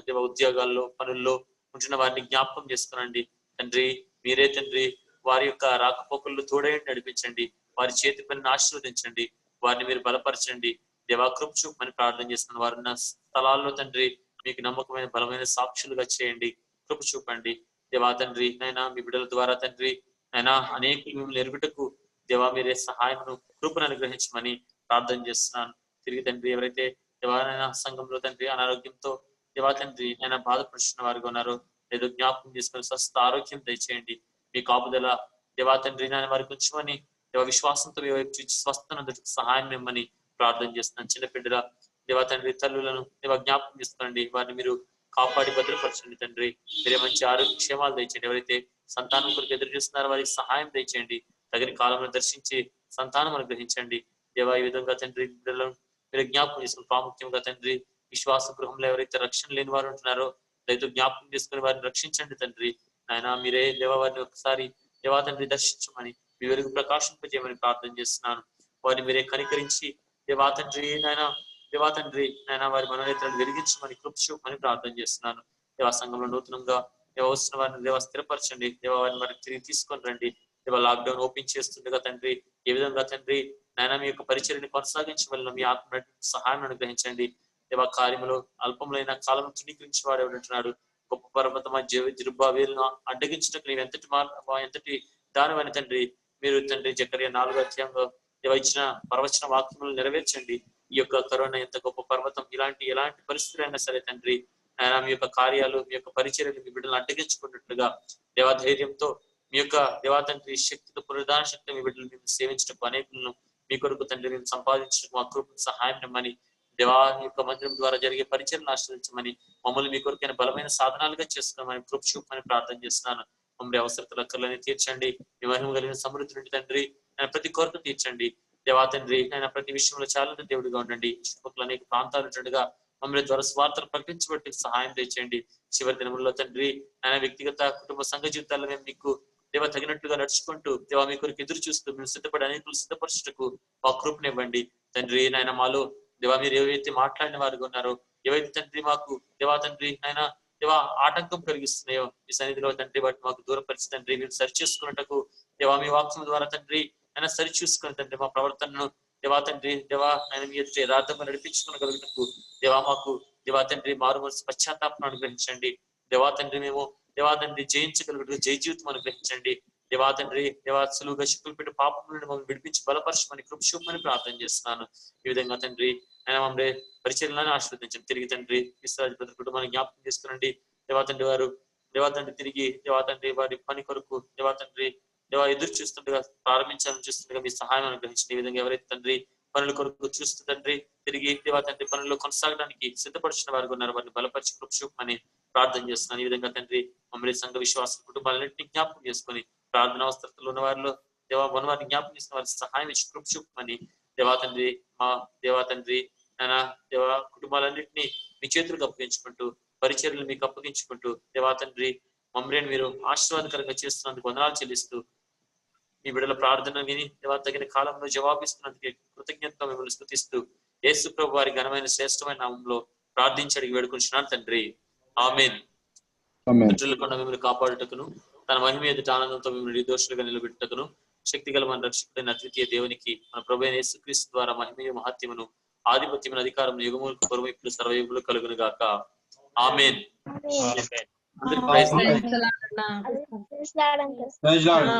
దేవ ఉద్యోగాల్లో పనుల్లో ఉంటున్న వారిని జ్ఞాపకం చేసుకునండి. తండ్రి మీరే తండ్రి వారి యొక్క రాకపోకల్లో తోడేయండి, నడిపించండి. వారి చేతి పనిని ఆశీర్వదించండి. వారిని మీరు బలపరచండి. దేవా కృప చూపమని ప్రార్థన చేస్తున్నాను. వారున్న స్థలాల్లో తండ్రి మీకు నమ్మకమైన బలమైన సాక్షులుగా చేయండి. కృప చూపండి దేవా తండ్రి. నైనా మీ బిడ్డల ద్వారా తండ్రి అయినా అనేకులు మిమ్మల్ని ఎరుగుటకు దేవా మీరే సహాయమును కృపను అనుగ్రహించమని ప్రార్థన చేస్తున్నాను. తిరిగి తండ్రి ఎవరైతే దేవాలైన సంఘంలో తండ్రి అనారోగ్యంతో దేవా తండ్రి ఆయన బాధపడుతున్న వారుగా ఉన్నారో ఏదో జ్ఞాపకం చేసుకుని స్వస్థ ఆరోగ్యం దయచేయండి. మీ కాపుదల దేవా తండ్రి నాయన వారికి ఉంచమని దేవ విశ్వాసంతో మీ వైపు చూసి స్వస్థనందుకు సహాయం ఇమ్మని ప్రార్థన చేస్తున్నాను. చిన్న బిడ్డల దేవా తండ్రి తల్లులను దేవా జ్ఞాపకం చేసుకోండి. వారిని మీరు కాపాడి భద్రపరచండి తండ్రి. మీరే మంచి ఆరోగ్య క్షేమాలు దయచేయండి. ఎవరైతే సంతానం కొరకు ఎదురు చూస్తున్నారో వారికి సహాయం దయచేయండి. తగిన కాలంలో దర్శించి సంతానం అనుగ్రహించండి. దేవా ఈ విధంగా తండ్రి బిడ్డలను మీరు జ్ఞాపకం చేసుకుని ప్రాముఖ్యంగా తండ్రి విశ్వాస గృహంలో ఎవరైతే రక్షణ లేని వారు ఉంటున్నారో దయతో జ్ఞాపకం చేసుకుని వారిని రక్షించండి తండ్రి. ఆయన మీరే దేవా వారిని ఒకసారి దేవా తండ్రి దర్శించమని మీ వెలుగు ప్రకాశింపజేయమని ప్రార్థన చేస్తున్నాను. వారిని మీరే కనికరించి దేవా తండ్రి నాయన వారి మనోనేత్రాలు వెలిగించమని కృప చూపమని ప్రార్థన చేస్తున్నాను. దేవా సంఘంలో నూతనంగా దేవ వస్తున్న వారిని దేవ స్థిరపరచండి. దేవా వారిని వారికి తిరిగి తీసుకొని రండి. దేవా లాక్డౌన్ ఓపెన్ చేస్తుండగా తండ్రి ఏ విధంగా తండ్రి నాయన మీ యొక్క పరిచర్ని కొనసాగించవలన మీ ఆత్మ సహాయం అనుగ్రహించండి. దేవా కార్యములు అల్పములైన కాలం తృణీకరించి వాడు ఎవడంటున్నాడు. గొప్ప పర్వతమా జెరుబ్బాబేలును అడ్డగించటకు నీవు ఎంతటి దానివని తండ్రి మీరు తండ్రి జకర్యా 4వ అధ్యాయంలో దేవ ఇచ్చిన ప్రవచన వాక్యములు నెరవేర్చండి. ఈ యొక్క కరోనా ఎంత గొప్ప పర్వతం ఎలాంటి పరిస్థితులు అయినా సరే తండ్రి ఆయన మీ యొక్క కార్యాలు మీ యొక్క పరిచర్యలు మీ బిడ్డలను అడ్డగించుకున్నట్లుగా దేవాధైర్యంతో మీ యొక్క దేవా తండ్రి శక్తితో పునరుద్ధాన శక్తి మీ బిడ్డలు మేము సేవించటకు అనేకులను మీ కొరకు తండ్రి మేము సంపాదించడం మా కృపకు సహాయం ఇమ్మని దేవా యొక్క మందిరం ద్వారా జరిగే పరిచర్యలను ఆశ్రయించమని మమ్మల్ని మీ కొరకైన బలమైన సాధనాలుగా చేసుకోమని కృప చూపమని ప్రార్థన చేస్తున్నాను. మమ్మల్ని అవసరతల అక్కర్లని తీర్చండి. మీ మహిమ కలిగిన సమృద్ధి నుండి తండ్రి ఆయన ప్రతి కొరకు తీర్చండి. దేవా తండ్రి ఆయన ప్రతి విషయంలో చాలా దేవుడిగా ఉండండి. చుట్టుపక్కల అనేక ప్రాంతాలు ఉంటుండగా మమ్మల్ని ద్వారా స్వార్థను ప్రకటించబట్టి సహాయం తెచ్చండి. చివరి దినముల్లో తండ్రి ఆయన వ్యక్తిగత కుటుంబ సంఘ జీవితాల్లో మేము మీకు దేవ తగినట్టుగా నడుచుకుంటూ దేవా మీ కొరకు ఎదురు చూస్తూ మేము సిద్ధపడి అనేకులు సిద్ధపరచుటకు మా కృపనివ్వండి తండ్రి. నాయన మాలో దేవా మీరు ఏవైతే మాట్లాడిన వారుగా ఉన్నారో, ఏవైతే తండ్రి మాకు దేవా తండ్రి ఆయన దేవా ఆటంకం కలిగిస్తున్నాయో ఈ సన్నిధిలో తండ్రి వాటిని మాకు దూరపరిచి తండ్రి మీరు సరి చేసుకున్నట్టుకు దేవా మీ వాక్యం ద్వారా తండ్రి ఆయన సరి చూసుకుని తండ్రి మా ప్రవర్తనను దేవా తండ్రి దేవా ఆయన మీ ఎదుటి యథార్థంగా నడిపించుకునగలుగుటకు దేవా మాకు దేవా తండ్రి మారు మనసు పశ్చాత్తాపం అనుగ్రహించండి. దేవా తండ్రి మేము దేవా తండ్రి జయించగలుగుటకు జయ జీవితం అనుగ్రహించండి. దేవా తండ్రి దేవా సులువుగా శక్తులు పెట్టి పాపం నుండి మమ్మల్ని విడిపించి బలపరచమని కృపశూపమని ప్రార్థన చేస్తున్నాను. ఈ విధంగా తండ్రి ఆయన మమ్మల్ని పరిచర్యలను ఆశీర్వదించండి. తిరిగి తండ్రి విశ్వరాజు ప్రతి కుటుంబాన్ని జ్ఞాపకం చేసుకునండి. దేవా తండ్రి వారు దేవా తండ్రి తిరిగి దేవా తండ్రి వారి పని కొరకు దేవా తండ్రి దేవా ఎదురు చూస్తుండగా ప్రారంభించాలని చూస్తుండగా మీ సహాయం అనుగ్రహించండి. ఈ విధంగా ఎవరైతే తండ్రి పనుల కొరకు చూస్తూ తండ్రి తిరిగి దేవా తండ్రి పనుల్లో కొనసాగడానికి సిద్ధపరిచిన వారు ఉన్నారు, వారిని బలపరిచి కృపశూపమని ప్రార్థన చేస్తున్నాను. ఈ విధంగా తండ్రి మమ్మల్ని సంఘ విశ్వాస కుటుంబాలన్నింటినీ జ్ఞాపకం చేసుకొని ప్రార్థన అవసరతలో ఉన్న వారిలో దేవా వారిని జ్ఞాపకం చేసిన వారి సహాయం ఇచ్చి కృపశూపమని దేవా తండ్రి మా దేవా తండ్రి ఆయన దేవా కుటుంబాలన్నింటినీ మీ చేతులకు అప్పగించుకుంటూ పరిచర్యలు మీకు అప్పగించుకుంటూ దేవా తండ్రి మమ్మల్ని మీరు ఆశీర్వాదకరంగా చేస్తున్నందుకు వందనాలు చెల్లిస్తూ మీ బిడ్డల ప్రార్థన విని దేవా తగిన కాలంలో జవాబిస్తున్నందుకు కృతజ్ఞతగా మిమ్మల్ని స్తుతిస్తూ యేసు ప్రభు వారి ఘనమైన శ్రేష్టమైన నామంలో ప్రార్థించి అడిగి వేడుకుంటున్నాను తండ్రి. ఆమేన్. మిమ్మల్ని కాపాడుటకును తన మహిమ ఎదుట ఆనందంతో మిమ్మల్ని నిర్దోషులుగా నిలబెట్టుటకును శక్తి గల మన రక్షకుడైన అద్వితీయ దేవునికి మన ప్రభువైన యేసుక్రీస్తు ద్వారా మహిమయు మహత్యమును ఆధిపత్యమైన అధికారం యుగములకు పూర్వం ఇప్పుడు సర్వయుగములు కలుగును గాక. ఆమేన్. Praise lord.